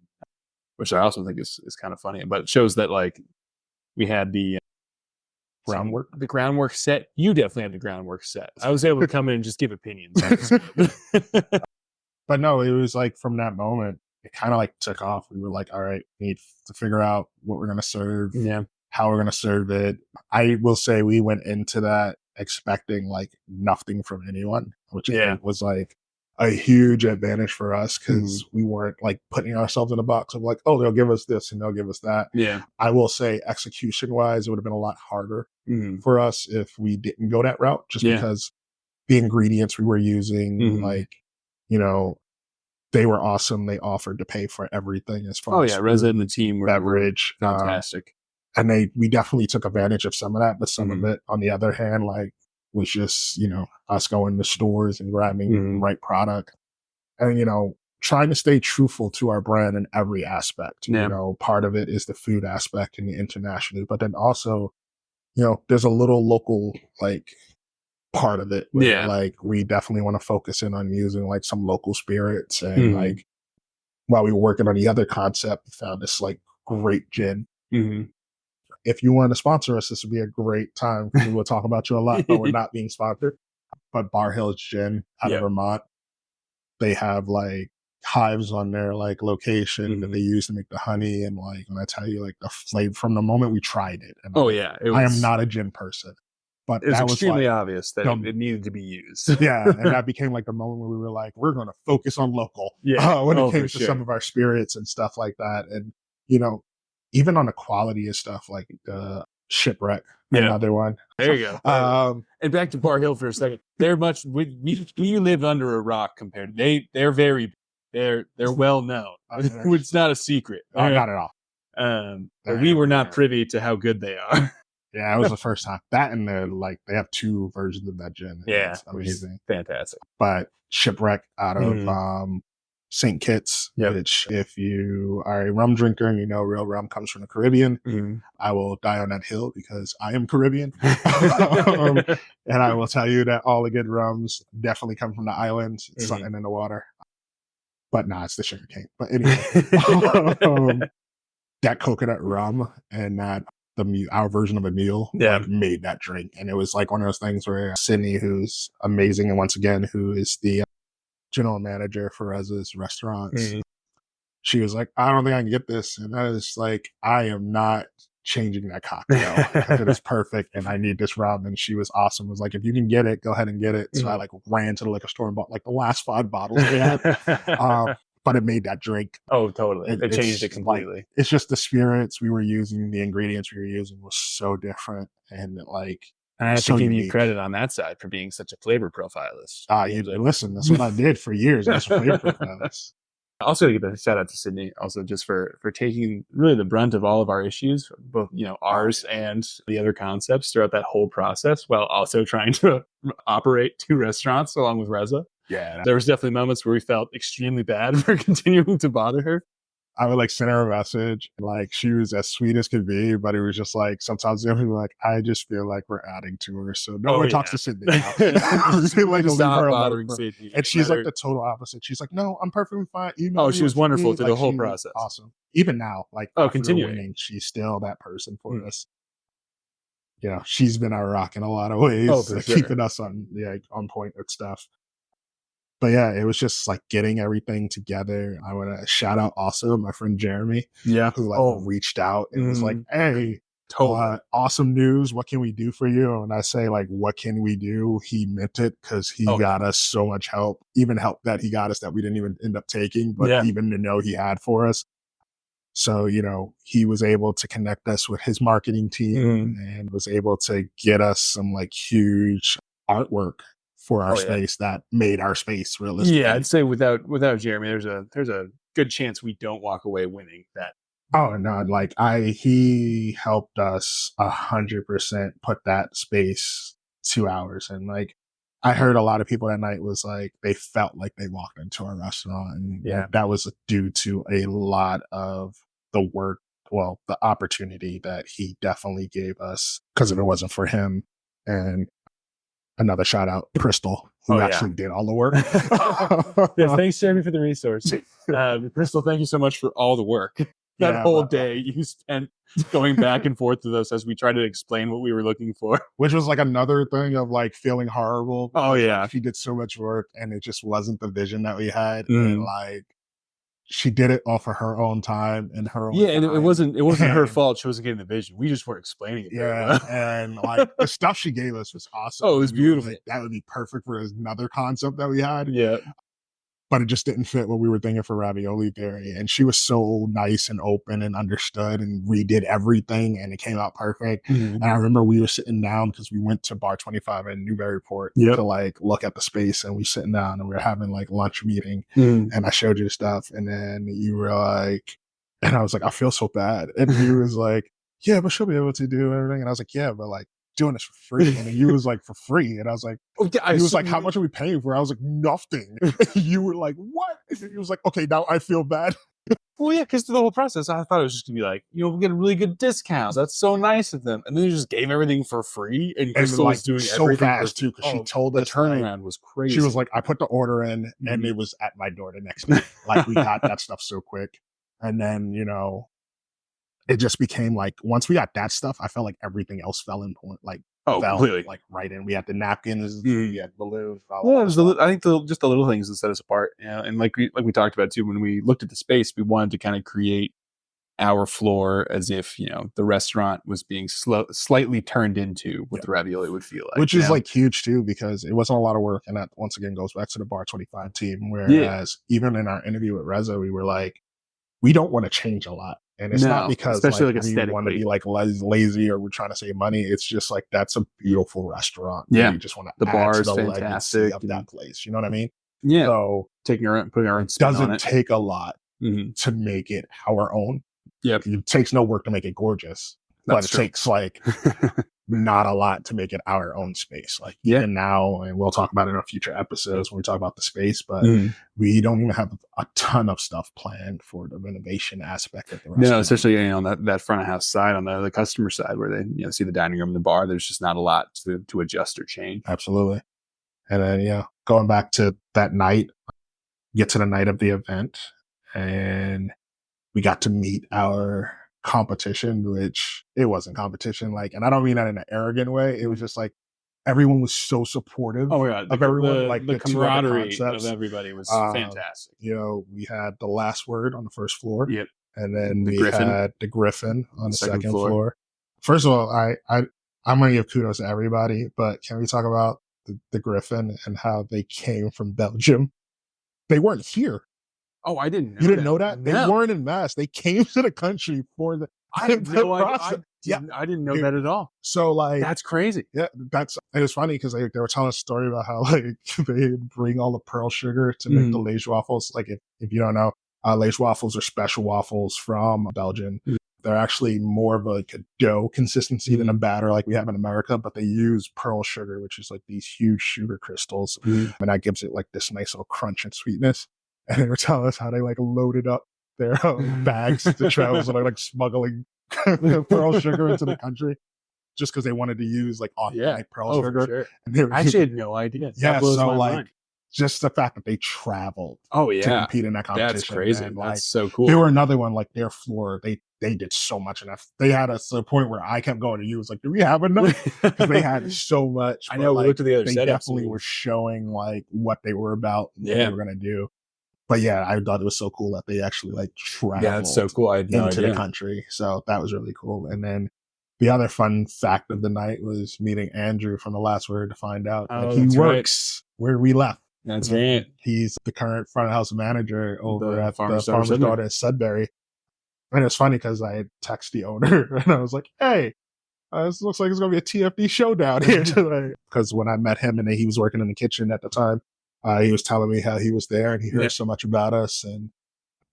which I also think is kind of funny. But it shows that like we had the groundwork set. You definitely had the groundwork set. I was able to come in and just give opinions. But no, it was like from that moment, it kind of like took off. We were like, all right, we need to figure out what we're going to serve, Yeah. how we're going to serve it. I will say we went into that expecting like nothing from anyone, which I think was like a huge advantage for us because we weren't like putting ourselves in a box of like, oh, they'll give us this and they'll give us that. Yeah. I will say execution wise, it would have been a lot harder for us if we didn't go that route, just because the ingredients we were using, like, you know, they were awesome. They offered to pay for everything as far as Reza and the team were beverage, fantastic. And we definitely took advantage of some of that, but some of it, on the other hand, like was just, you know, us going to stores and grabbing the right product and, you know, trying to stay truthful to our brand in every aspect. You know, part of it is the food aspect and the international, but then also, you know, there's a little local, like, part of it where like we definitely want to focus in on using like some local spirits and like while we were working on the other concept we found this like great gin. If you want to sponsor us, this would be a great time because we'll talk about you a lot, but we're not being sponsored. But Bar Hills Gin out of Vermont, they have like hives on their like location that they use to make the honey, and like when I tell you like the flavor from the moment we tried it, and I am not a gin person. But it was that was extremely like, obvious that it needed to be used. and that became like the moment where we were like, we're going to focus on local when it came to some of our spirits and stuff like that. And, you know, even on the quality of stuff like the Shipwreck, another one. There you go. And back to Bar Hill for a second. They're much, we live under a rock compared. They're well known. It's not a secret. Not at all. But we were not privy to how good they are. Yeah, it was the first time. That and they have 2 versions of that gin. Yeah, it's amazing. Fantastic. But Shipwreck out of St. Kitts, which if you are a rum drinker and you know real rum comes from the Caribbean, I will die on that hill because I am Caribbean. And I will tell you that all the good rums definitely come from the islands. It's something in the water. But nah, it's the sugar cane. But anyway, that coconut rum and that our version of a meal like, made that drink. And it was like one of those things where Sydney, who's amazing, and once again, who is the general manager for Reza's restaurants, she was like, I don't think I can get this. And I was like, I am not changing that cocktail. It is perfect and I need this rum. And she was awesome. Was like, if you can get it, go ahead and get it. So I like ran to the liquor store and bought like the last 5 bottles they had. But it made that drink. Oh, totally. It changed it completely. Like, it's just the spirits we were using, the ingredients we were using was so different. And like, I have to give you credit on that side for being such a flavor profilist. Listen, that's what I did for years. I was a flavor profilist. Also, give a shout out to Sydney, also just for taking really the brunt of all of our issues, both ours and the other concepts throughout that whole process, while also trying to operate 2 restaurants along with Reza. Yeah, there was definitely moments where we felt extremely bad for continuing to bother her. I would like send her a message, like she was as sweet as could be, but it was just like sometimes the people like, I just feel like we're adding to her, so no one talks to Sydney now. Like, stop bothering Sydney. And she's like the total opposite. She's like, no, I'm perfectly fine. She was wonderful through the whole process. Awesome. Even now, like continuing, winning, she's still that person for us. You know, she's been our rock in a lot of ways, keeping us on point with stuff. But yeah, it was just like getting everything together. I want to shout out also my friend Jeremy, who reached out and was like, "Hey, awesome news! What can we do for you?" And I say, like, "What can we do?" He meant it because he got us so much help, even help that he got us that we didn't even end up taking, but even to know he had for us. So he was able to connect us with his marketing team and was able to get us some like huge artwork for our space that made our space realistic. Yeah, I'd say without Jeremy, there's a good chance we don't walk away winning that. Oh no, like he helped us 100% put that space to ours. And like I heard a lot of people that night was like, they felt like they walked into a restaurant, and that was due to a lot of the work, well, the opportunity that he definitely gave us, because if it wasn't for him, and another shout out, Crystal, who actually did all the work. Thanks, Jeremy, for the resource. Crystal, thank you so much for all the work. That whole day you spent going back and forth with us as we tried to explain what we were looking for. Which was like another thing of like feeling horrible. Oh, yeah. Like, she did so much work and it just wasn't the vision that we had. And like, she did it off of her own time and her own and time. it wasn't her fault. She wasn't getting the vision. We just weren't explaining it. Yeah. And like the stuff she gave us was awesome. Oh, it was beautiful. Like, that would be perfect for another concept that we had. Yeah. But it just didn't fit what we were thinking for Ravioli Theory. And she was so nice and open and understood and redid everything, and it came out perfect. And I remember we were sitting down because we went to Bar 25 in Newburyport to like look at the space, and we sitting down and we were having like lunch meeting, and I showed you the stuff, and then you were like, and I was like, I feel so bad. And he was like, yeah, but she'll be able to do everything. And I was like, yeah, but like, doing this for free. And he was like, for free. And I was like, he was like, how much are we paying for? I was like, nothing. You were like, what? And he was like, okay, now I feel bad. Well, yeah, because the whole process, I thought it was just gonna be like, we'll get a really good discounts. That's so nice of them. And then they just gave everything for free, and Crystal was doing so everything fast too, because she told us the turnaround was crazy. She was like, I put the order in, and it was at my door the next day. Like, we got that stuff so quick, and then it just became like, once we got that stuff, I felt like everything else fell in point. Like, completely. Like right in. We had the napkins, we had balloons. Well, it was I think just the little things that set us apart. And like we talked about too, when we looked at the space, we wanted to kind of create our floor as if the restaurant was being slightly turned into what the ravioli would feel like. Which is like huge too, because it wasn't a lot of work, and that once again goes back to the Bar 25 team. Whereas even in our interview with Reza, we were like, we don't want to change a lot. And it's not because especially like we want to be like lazy or we're trying to save money. It's just like, that's a beautiful restaurant. Yeah. We just want to the bar to is the fantastic of that place. You know what I mean? Yeah. So putting our own spin on it doesn't take a lot to make it our own. Yep. It takes no work to make it gorgeous. But it takes like not a lot to make it our own space. Like even now, and we'll talk about it in future episodes when we talk about the space, but we don't even have a ton of stuff planned for the renovation aspect of the restaurant. No, especially on that front of house side, on the customer side, where they see the dining room and the bar. There's just not a lot to adjust or change. Absolutely. And then going back to that night, get to the night of the event, and we got to meet our competition, which it wasn't competition, like, and I don't mean that in an arrogant way. It was just like everyone was so supportive of everyone. Like the camaraderie of everybody was fantastic. We had the last word on the first floor. Yep. And then we had the Griffin on the second floor. First of all, I'm gonna give kudos to everybody, but can we talk about the Griffin and how they came from Belgium? They weren't here. Oh, I didn't know. You didn't know that? No. They weren't in mass. They came to the country for the I didn't know that at all. So like, that's crazy. Yeah, it was funny because they were telling a story about how like they bring all the pearl sugar to make the Liege waffles. Like if you don't know, Liege waffles are special waffles from Belgium. They're actually more of like a dough consistency than a batter like we have in America, but they use pearl sugar, which is like these huge sugar crystals, and that gives it like this nice little crunch and sweetness. And they were telling us how they like loaded up their bags to travel, so they're like smuggling pearl sugar into the country just because they wanted to use like authentic pearl sugar. Sure. And I actually had no idea. Yeah, so like mind. Just the fact that they traveled to compete in that competition. That's crazy. And, that's so cool. They were another one, like their floor, they did so much enough. They had us to the point where I kept going to you. It was like, do we have enough? Because they had so much. I know, we looked at the other they setups. They definitely were showing like what they were about and what they were going to do. But yeah, I thought it was so cool that they actually like traveled that's so cool. I had no into idea. the country. So that was really cool. And then the other fun fact of the night was meeting Andrew from the last word to find out that he works where we left. That's right. He's the current front of house manager over at the Farmer's Daughter at Sudbury. And it's funny because I had texted the owner and I was like, hey, this looks like it's going to be a TFD showdown here today. Because when I met him and he was working in the kitchen at the time, he was telling me how he was there and he heard so much about us. And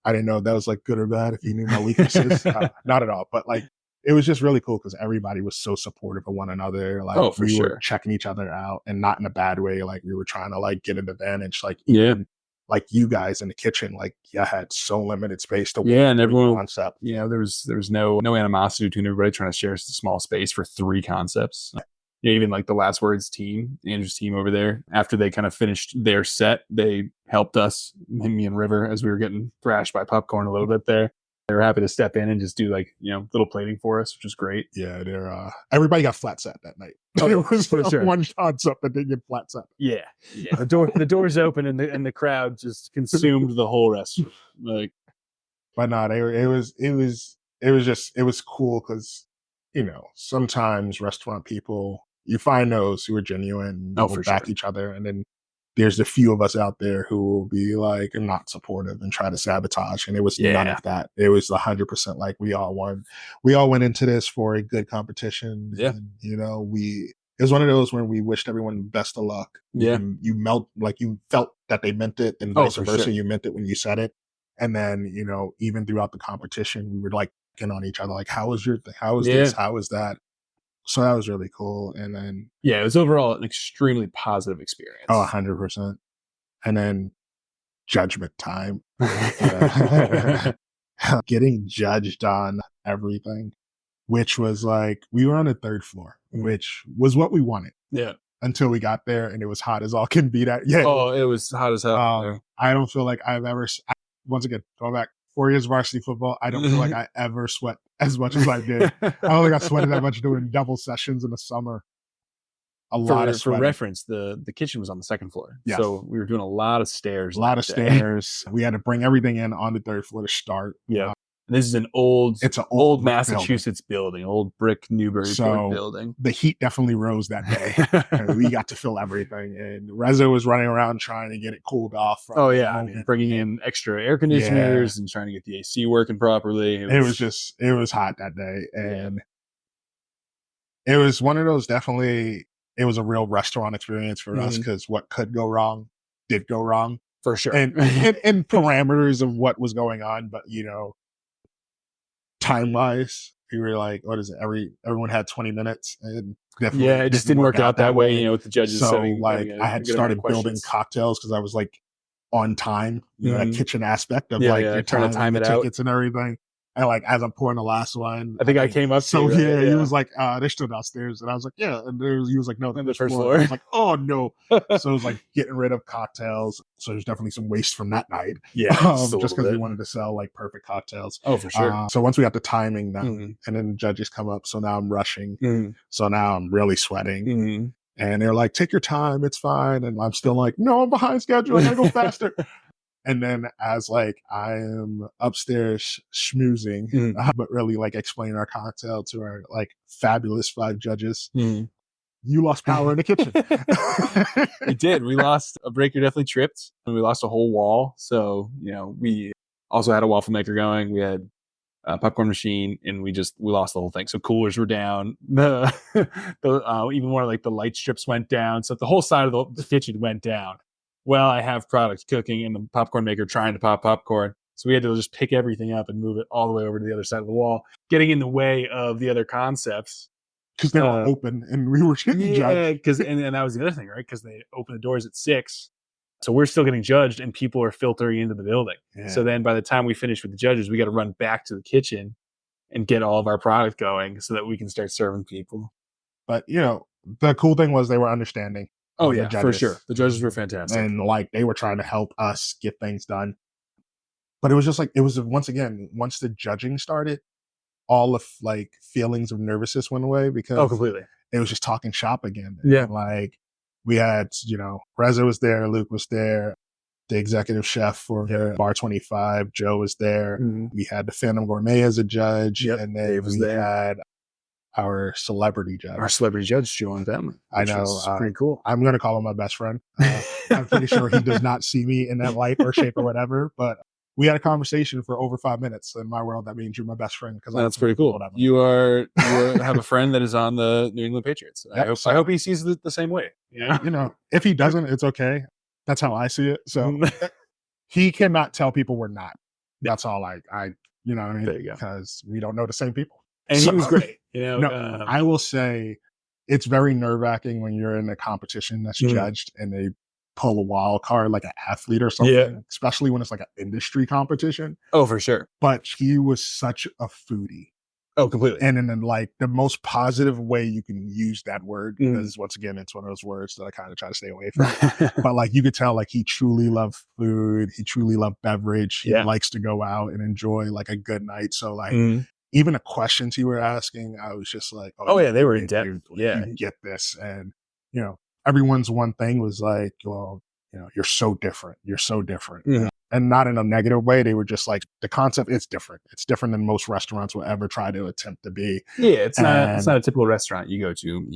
I didn't know if that was like good or bad, if he knew my weaknesses. Not at all. But like, it was just really cool because everybody was so supportive of one another. Like for we were sure. checking each other out, and not in a bad way. Like we were trying to like get an advantage. Like Yeah. like you guys in the kitchen, like you had so limited space to and everyone concept. there was no animosity between everybody trying to share a small space for 3 concepts. Even like the Last Words team, Andrew's team over there, after they kind of finished their set, they helped us, me and River, as we were getting thrashed by popcorn a little bit there. They were happy to step in and just do like, little plating for us, which was great. Yeah, they're everybody got flat set that night. It was for sure. One concept that didn't get flat set. Yeah. The doors open and the crowd just consumed the whole restaurant. Like, but no, it was cool because sometimes restaurant people, you find those who are genuine, who will back each other, and then there's a few of us out there who will be like not supportive and try to sabotage. And it was none of that. It was 100% like we all went into this for a good competition. Yeah. And, it was one of those when we wished everyone best of luck. Yeah. And you felt that they meant it, and vice versa. You meant it when you said it. And then, even throughout the competition, we were like on each other, like, how was your thing? How was this? How was that? So that was really cool. And then it was overall an extremely positive experience. 100%. And then judgment time. Getting judged on everything, which was like, we were on the 3rd floor, which was what we wanted. Yeah. Until we got there and it was hot as all can be. It was hot as hell. I don't feel like I've ever, once again, going back 4 years of varsity football, I don't feel like I ever sweat as much as I did. I only got sweated that much doing double sessions in the summer. A lot of sweating. For reference, the kitchen was on the 2nd floor. Yes. So we were doing a lot of stairs. Stairs. We had to bring everything in on the 3rd floor to start. Yeah. This is an old Massachusetts building, old brick Newburyport building. The heat definitely rose that day. We got to fill everything, and Reza was running around trying to get it cooled off. Bringing in extra air conditioners and trying to get the AC working properly. It was hot that day, and it was one of those. Definitely, it was a real restaurant experience for us because what could go wrong did go wrong for sure, and parameters of what was going on, but time-wise, we were like, what is it? Everyone had 20 minutes, and it just didn't work out that way. With the judges. So I had started building cocktails because I was like on time. That kitchen aspect of you're trying to time it out, tickets and everything. And like as I'm pouring the last one, I think I came up. So he was like, they're still downstairs, and I was like, yeah. And he was like, no, the first floor. I was like, oh no. So it was like getting rid of cocktails. So there's definitely some waste from that night. Yeah, just because we wanted to sell like perfect cocktails. Oh, for sure. So once we got the timing down, and then the judges come up, so now I'm rushing. So now I'm really sweating. And they're like, take your time, it's fine. And I'm still like, no, I'm behind schedule. I gotta go faster. And then as like I am upstairs schmoozing, but really like explaining our cocktail to our like fabulous 5 judges, you lost power in the kitchen. We did. We lost a breaker, definitely tripped, and we lost a whole wall. So, we also had a waffle maker going. We had a popcorn machine, and we lost the whole thing. So coolers were down. Even more like the light strips went down. So the whole side of the kitchen went down. Well, I have product cooking and the popcorn maker trying to pop popcorn. So we had to just pick everything up and move it all the way over to the other side of the wall, getting in the way of the other concepts. Because they were open and we were getting judged. And that was the other thing, right? Because they opened the doors at 6. So we're still getting judged and people are filtering into the building. Yeah. So then by the time we finish with the judges, we got to run back to the kitchen and get all of our product going so that we can start serving people. But, the cool thing was they were understanding. Oh yeah, for sure. The judges were fantastic. And like they were trying to help us get things done. But it was just like, once the judging started, all of like feelings of nervousness went away because completely. It was just talking shop again. Yeah. And like we had, Reza was there, Luke was there, the executive chef for Bar 25, Joe was there. We had the Phantom Gourmet as a judge. Yep. And then we had our celebrity judge, Joe and them. I know. Pretty cool. I'm going to call him my best friend. I'm pretty sure he does not see me in that light or shape or whatever, but we had a conversation for over 5 minutes. In my world, that means you're my best friend. That's pretty cool. You have a friend that is on the New England Patriots. Yep. I hope he sees it the same way. If he doesn't, it's okay. That's how I see it. So he cannot tell people we're not. That's all I you know what I mean? There you go. Because we don't know the same people. And So- he was great. I will say it's very nerve-wracking when you're in a competition that's judged and they pull a wild card like an athlete or something, especially when it's like an industry competition. Oh, for sure. But he was such a foodie. Oh, completely. And in like the most positive way you can use that word, because once again, it's one of those words that I kind of try to stay away from. But like you could tell, like he truly loved food. He truly loved beverage. He likes to go out and enjoy like a good night. So like even the questions you were asking, I was just like, oh yeah, they were in depth. You get this. And, everyone's one thing was like, well, you're so different. You're so different. And not in a negative way. They were just like, the concept is different. It's different than most restaurants will ever try to attempt to be. Yeah, it's not a typical restaurant you go to,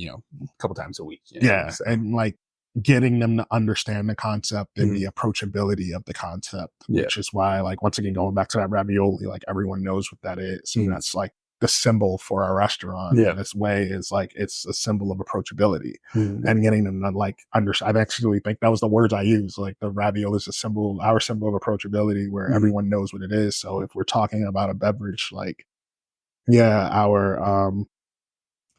a couple times a week. So. And like getting them to understand the concept and the approachability of the concept, which is why, like, once again, going back to that ravioli, like everyone knows what that is. And that's like the symbol for our restaurant. In this way is like, it's a symbol of approachability and getting them to like understand. I actually think that was the words I used. Like the ravioli is our symbol of approachability where everyone knows what it is. So if we're talking about a beverage, like, our,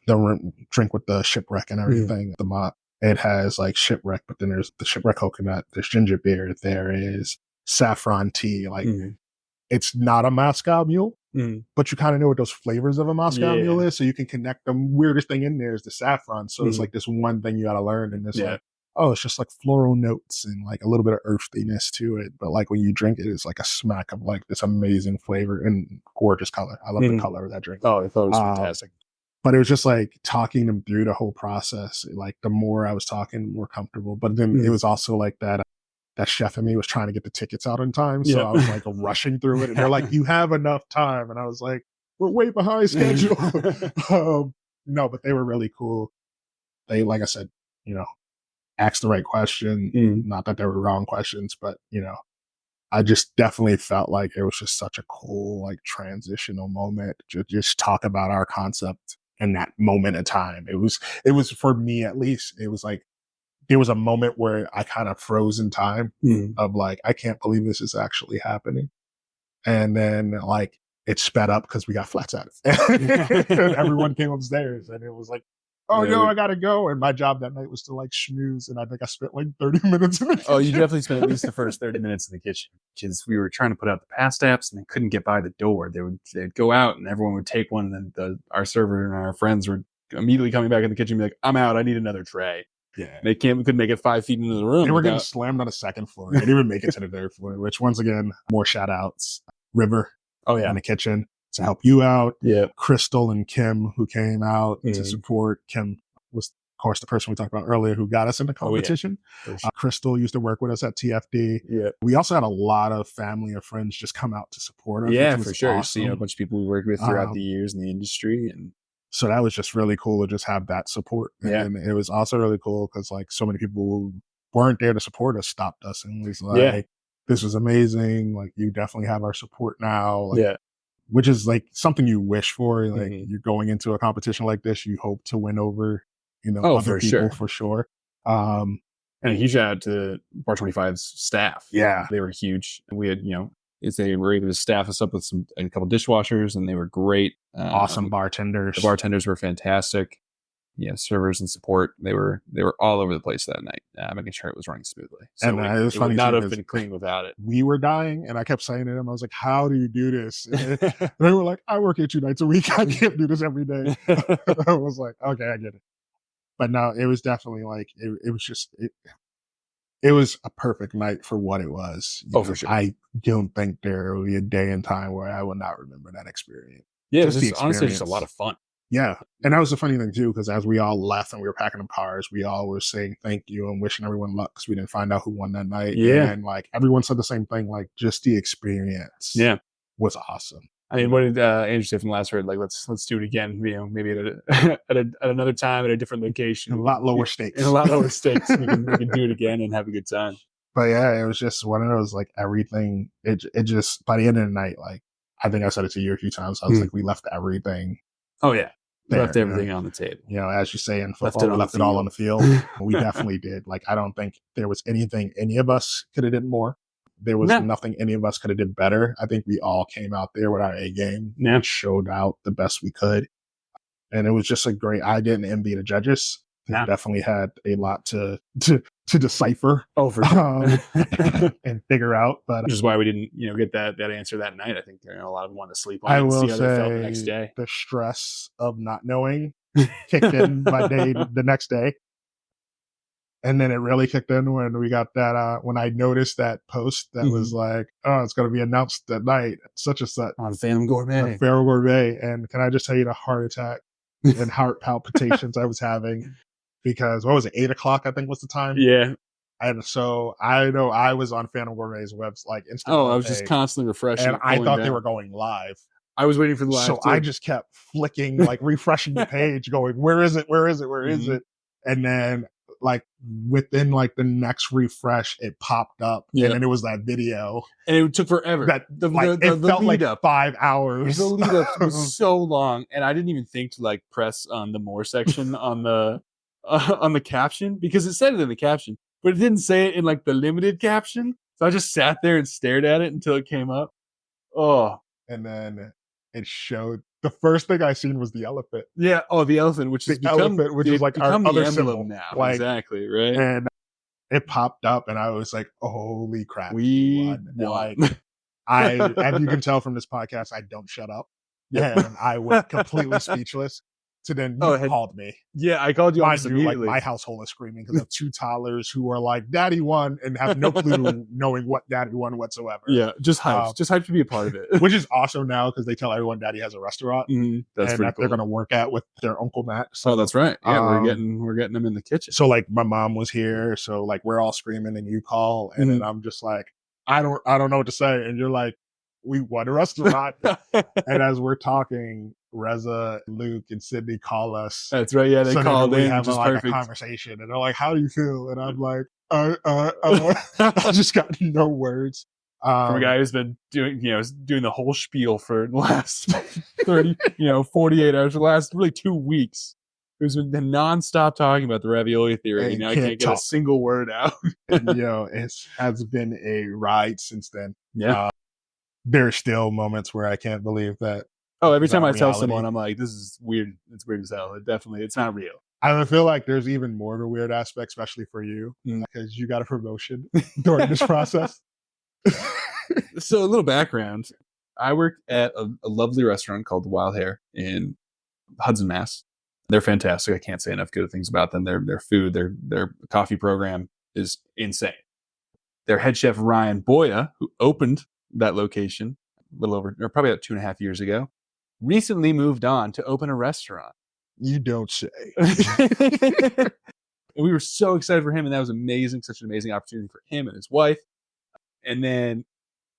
the drink with the shipwreck and everything, the mott, it has like shipwreck, but then there's the shipwreck coconut, there's ginger beer, there is saffron tea. Like it's not a Moscow Mule, but you kind of know what those flavors of a Moscow Mule is. So you can connect them. Weirdest thing in there is the saffron. So it's like this one thing you got to learn. And it's like, oh, it's just like floral notes and like a little bit of earthiness to it. But like when you drink it, it's like a smack of like this amazing flavor and gorgeous color. I love the color of that drink. Oh, I thought it was fantastic. But it was just like talking them through the whole process. Like the more I was talking, the more comfortable. But then it was also like that chef in me was trying to get the tickets out in time. So I was like rushing through it. And they're like, you have enough time. And I was like, we're way behind schedule. No, but they were really cool. They, like I said, asked the right question. Not that they were wrong questions, but, I just definitely felt like it was just such a cool, like transitional moment to just talk about our concept in that moment in time. It was for me, at least, it was like, there was a moment where I kind of froze in time of like, I can't believe this is actually happening. And then like it sped up because we got flats at it. And everyone came upstairs and it was like, oh no, I gotta go. And my job that night was to like schmooze. And I think I spent like 30 minutes in the kitchen. Oh, you definitely spent at least the first 30 minutes in the kitchen. Because we were trying to put out the past apps and they couldn't get by the door. They'd go out and everyone would take one. And then our server and our friends were immediately coming back in the kitchen and be like, I'm out, I need another tray. Yeah. We couldn't make it 5 feet into the room. They were getting slammed on the second floor. They didn't even make it to the third floor, which once again, more shout outs. River. In the kitchen to help you out. Yeah. Crystal and Kim, who came out to support. Kim was, of course, the person we talked about earlier who got us in the competition. Sure. Crystal used to work with us at TFD. Yeah. We also had a lot of family or friends just come out to support us. Yeah, for sure. Awesome. A bunch of people we worked with throughout the years in the industry. And so that was just really cool to just have that support. And it was also really cool because like so many people who weren't there to support us stopped us and was like, this was amazing. Like you definitely have our support now. Like, which is like something you wish for. Like you're going into a competition like this, you hope to win over, other people for sure. And a huge shout out to Bar 25's staff. Yeah. They were huge. We had, they were able to staff us up with a couple dishwashers and they were great. Awesome bartenders. The bartenders were fantastic. Servers and support. They were all over the place that night, making sure it was running smoothly. So and it was funny. Would not have been clean without it. We were dying, and I kept saying to them, "I was like, how do you do this?" And they were like, "I work here 2 nights a week. I can't do this every day." I was like, "Okay, I get it." But no, it was definitely like it was just it was a perfect night for what it was. For sure. I don't think there will be a day and time where I will not remember that experience. Yeah, it was honestly just a lot of fun. Yeah. And that was the funny thing too, because as we all left and we were packing up cars, we all were saying thank you and wishing everyone luck because we didn't find out who won that night. Yeah. And like everyone said the same thing, like just the experience was awesome. I mean, what did Andrew say from the last word? Like, let's do it again, maybe at another time at a different location. A lot lower stakes. In a lot lower stakes. we can do it again and have a good time. But yeah, it was just one of those, like everything, it just, by the end of the night, like, I think I said it to you a few times. I was like, we left everything. Oh yeah. There, left everything on the table. As you say in football, we left it all on the field. We definitely did. Like, I don't think there was anything any of us could have done more. there was nothing any of us could have did better. I think we all came out there with our A game and showed out the best we could. And it was just I didn't envy the judges. They definitely had a lot to decipher. Oh, for sure. And figure out. But which is why we didn't, get that answer that night. I think a lot of them wanted to sleep on it I and will see how they felt the say next day. the stress of not knowing kicked in the next day. And then it really kicked in when we got that, when I noticed that post that was like, oh, it's going to be announced that night, such on Phantom Gourmet. Phantom Gourmet. And can I just tell you the heart attack and heart palpitations I was having? Because what was it, 8:00, I think was the time? Yeah. And so I know I was on Phantom Gourmet's website, like Instagram. I was just constantly refreshing. And I thought they were going live. I was waiting for the live. So I just kept flicking, like refreshing the page, going, where is it? Where is it? Where is it? And then like within like the next refresh, it popped up. And then it was that video. And it took forever. It felt like 5 hours. The lead up was so long. And I didn't even think to like press on the more section on the caption, because it said it in the caption, but it didn't say it in like the limited caption. So I just sat there and stared at it until it came up. Oh. And then it showed. The first thing I seen was the elephant. Yeah. Oh, the elephant, which is like our other symbol now. Like, exactly. Right. And it popped up, and I was like, "Holy crap, we won!" Like, as you can tell from this podcast, I don't shut up, and I went completely speechless. So then you called me. Yeah, I called you almost immediately. Like my household is screaming because I have 2 toddlers who are like, "Daddy won," and have no clue knowing what Daddy won whatsoever. Yeah, just hyped to be a part of it. Which is awesome now because they tell everyone Daddy has a restaurant that's and that they're going to work at with their Uncle Matt. So that's right. Yeah, we're getting them in the kitchen. So like my mom was here, so like we're all screaming and you call, and then I'm just like, I don't know what to say, and you're like, we won a restaurant. And as we're talking, Reza, Luke, and Sydney call us. That's right. Yeah, they called in. Have a conversation, and they're like, "How do you feel?" And I'm like, I just got no words. From a guy who's been doing the whole spiel for the last 48 hours, the last really 2 weeks, who's been nonstop talking about the Ravioli Theory. And now I can't get a single word out. And, it has been a ride since then. Yeah. There's still moments where I can't believe that. Oh, every time I tell someone, I'm like, this is weird. It's weird as hell. It's not real. I feel like there's even more of a weird aspect, especially for you, because you got a promotion during this process. So a little background. I work at a lovely restaurant called the Wild Hare in Hudson, Mass. They're fantastic. I can't say enough good things about them. Their food, their coffee program is insane. Their head chef, Ryan Boya, who opened that location probably about 2.5 years ago, recently moved on to open a restaurant. You don't say. And we were so excited for him, and that was amazing. Such an amazing opportunity for him and his wife. And then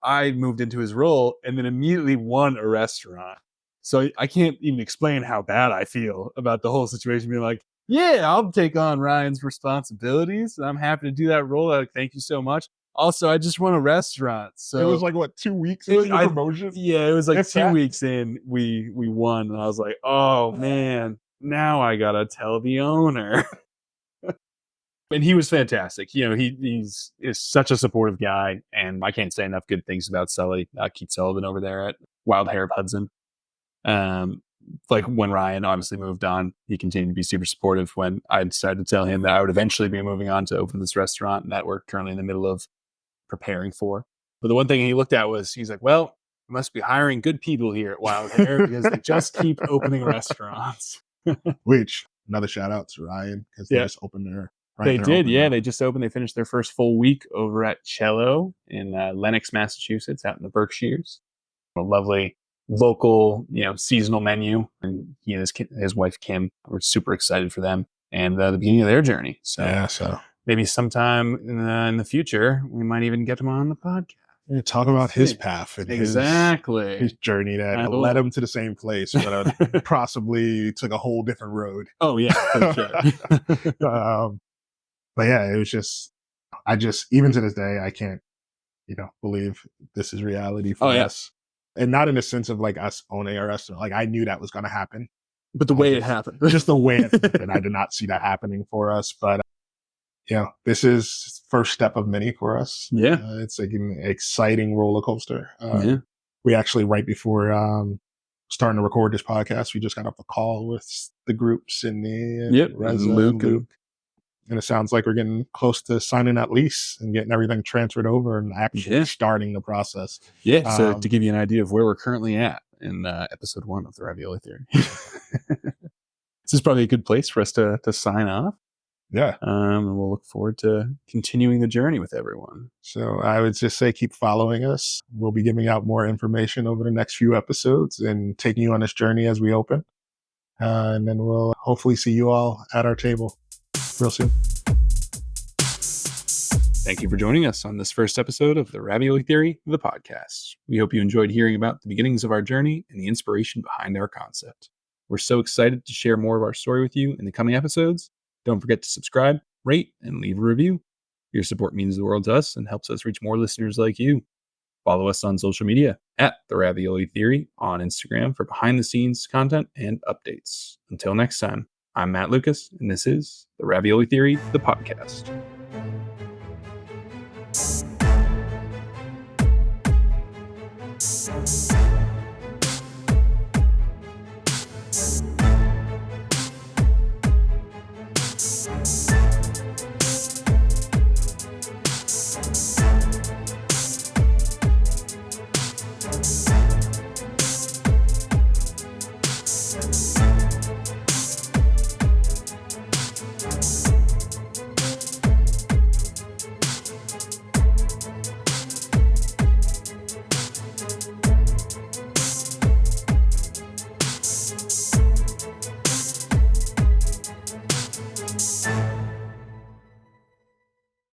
I moved into his role and then immediately won a restaurant. So I can't even explain how bad I feel about the whole situation. Being like, yeah, I'll take on Ryan's responsibilities. I'm happy to do that role. Like, thank you so much. Also, I just won a restaurant. So it was like, what, 2 weeks into the promotion? Yeah, it was like 2 weeks in, we won. And I was like, oh, man, now I got to tell the owner. And he was fantastic. He's such a supportive guy. And I can't say enough good things about Sully, Keith Sullivan over there at Wild Hare of Hudson. Like when Ryan obviously moved on, he continued to be super supportive when I decided to tell him that I would eventually be moving on to open this restaurant and that we're currently in the middle of preparing for. But the one thing he looked at was, he's like, well, we must be hiring good people here at Wild Hare because they just keep opening restaurants. Which, another shout out to Ryan, because they just opened their... They did, yeah. They just opened. They finished their first full week over at Cello in Lenox, Massachusetts, out in the Berkshires. A lovely local, seasonal menu. And he and his wife Kim were super excited for them and the beginning of their journey. So maybe sometime in the future we might even get him on the podcast. Yeah, talk about his path and his journey that led him to the same place, but possibly took a whole different road. Oh yeah, for sure. But yeah, it was just, even to this day, I can't, believe this is reality for us. And not in the sense of like us owning a restaurant. Like I knew that was going to happen. But the way it happened. Just the way it happened. I did not see that happening for us. But this is first step of many for us. Yeah. It's like an exciting roller coaster. Yeah. We actually, right before starting to record this podcast, we just got off a call with the groups and Reza Luke and Luke. And it sounds like we're getting close to signing that lease and getting everything transferred over and actually starting the process. Yeah. So to give you an idea of where we're currently at in episode 1 of the Ravioli Theory, this is probably a good place for us to sign off. Yeah. And we'll look forward to continuing the journey with everyone. So I would just say keep following us. We'll be giving out more information over the next few episodes and taking you on this journey as we open. And then we'll hopefully see you all at our table real soon. Thank you for joining us on this first episode of the Ravioli Theory, the podcast. We hope you enjoyed hearing about the beginnings of our journey and the inspiration behind our concept. We're so excited to share more of our story with you in the coming episodes. Don't forget to subscribe, rate, and leave a review. Your support means the world to us and helps us reach more listeners like you. Follow us on social media at The Ravioli Theory on Instagram for behind-the-scenes content and updates. Until next time, I'm Matt Lucas, and this is The Ravioli Theory, the podcast.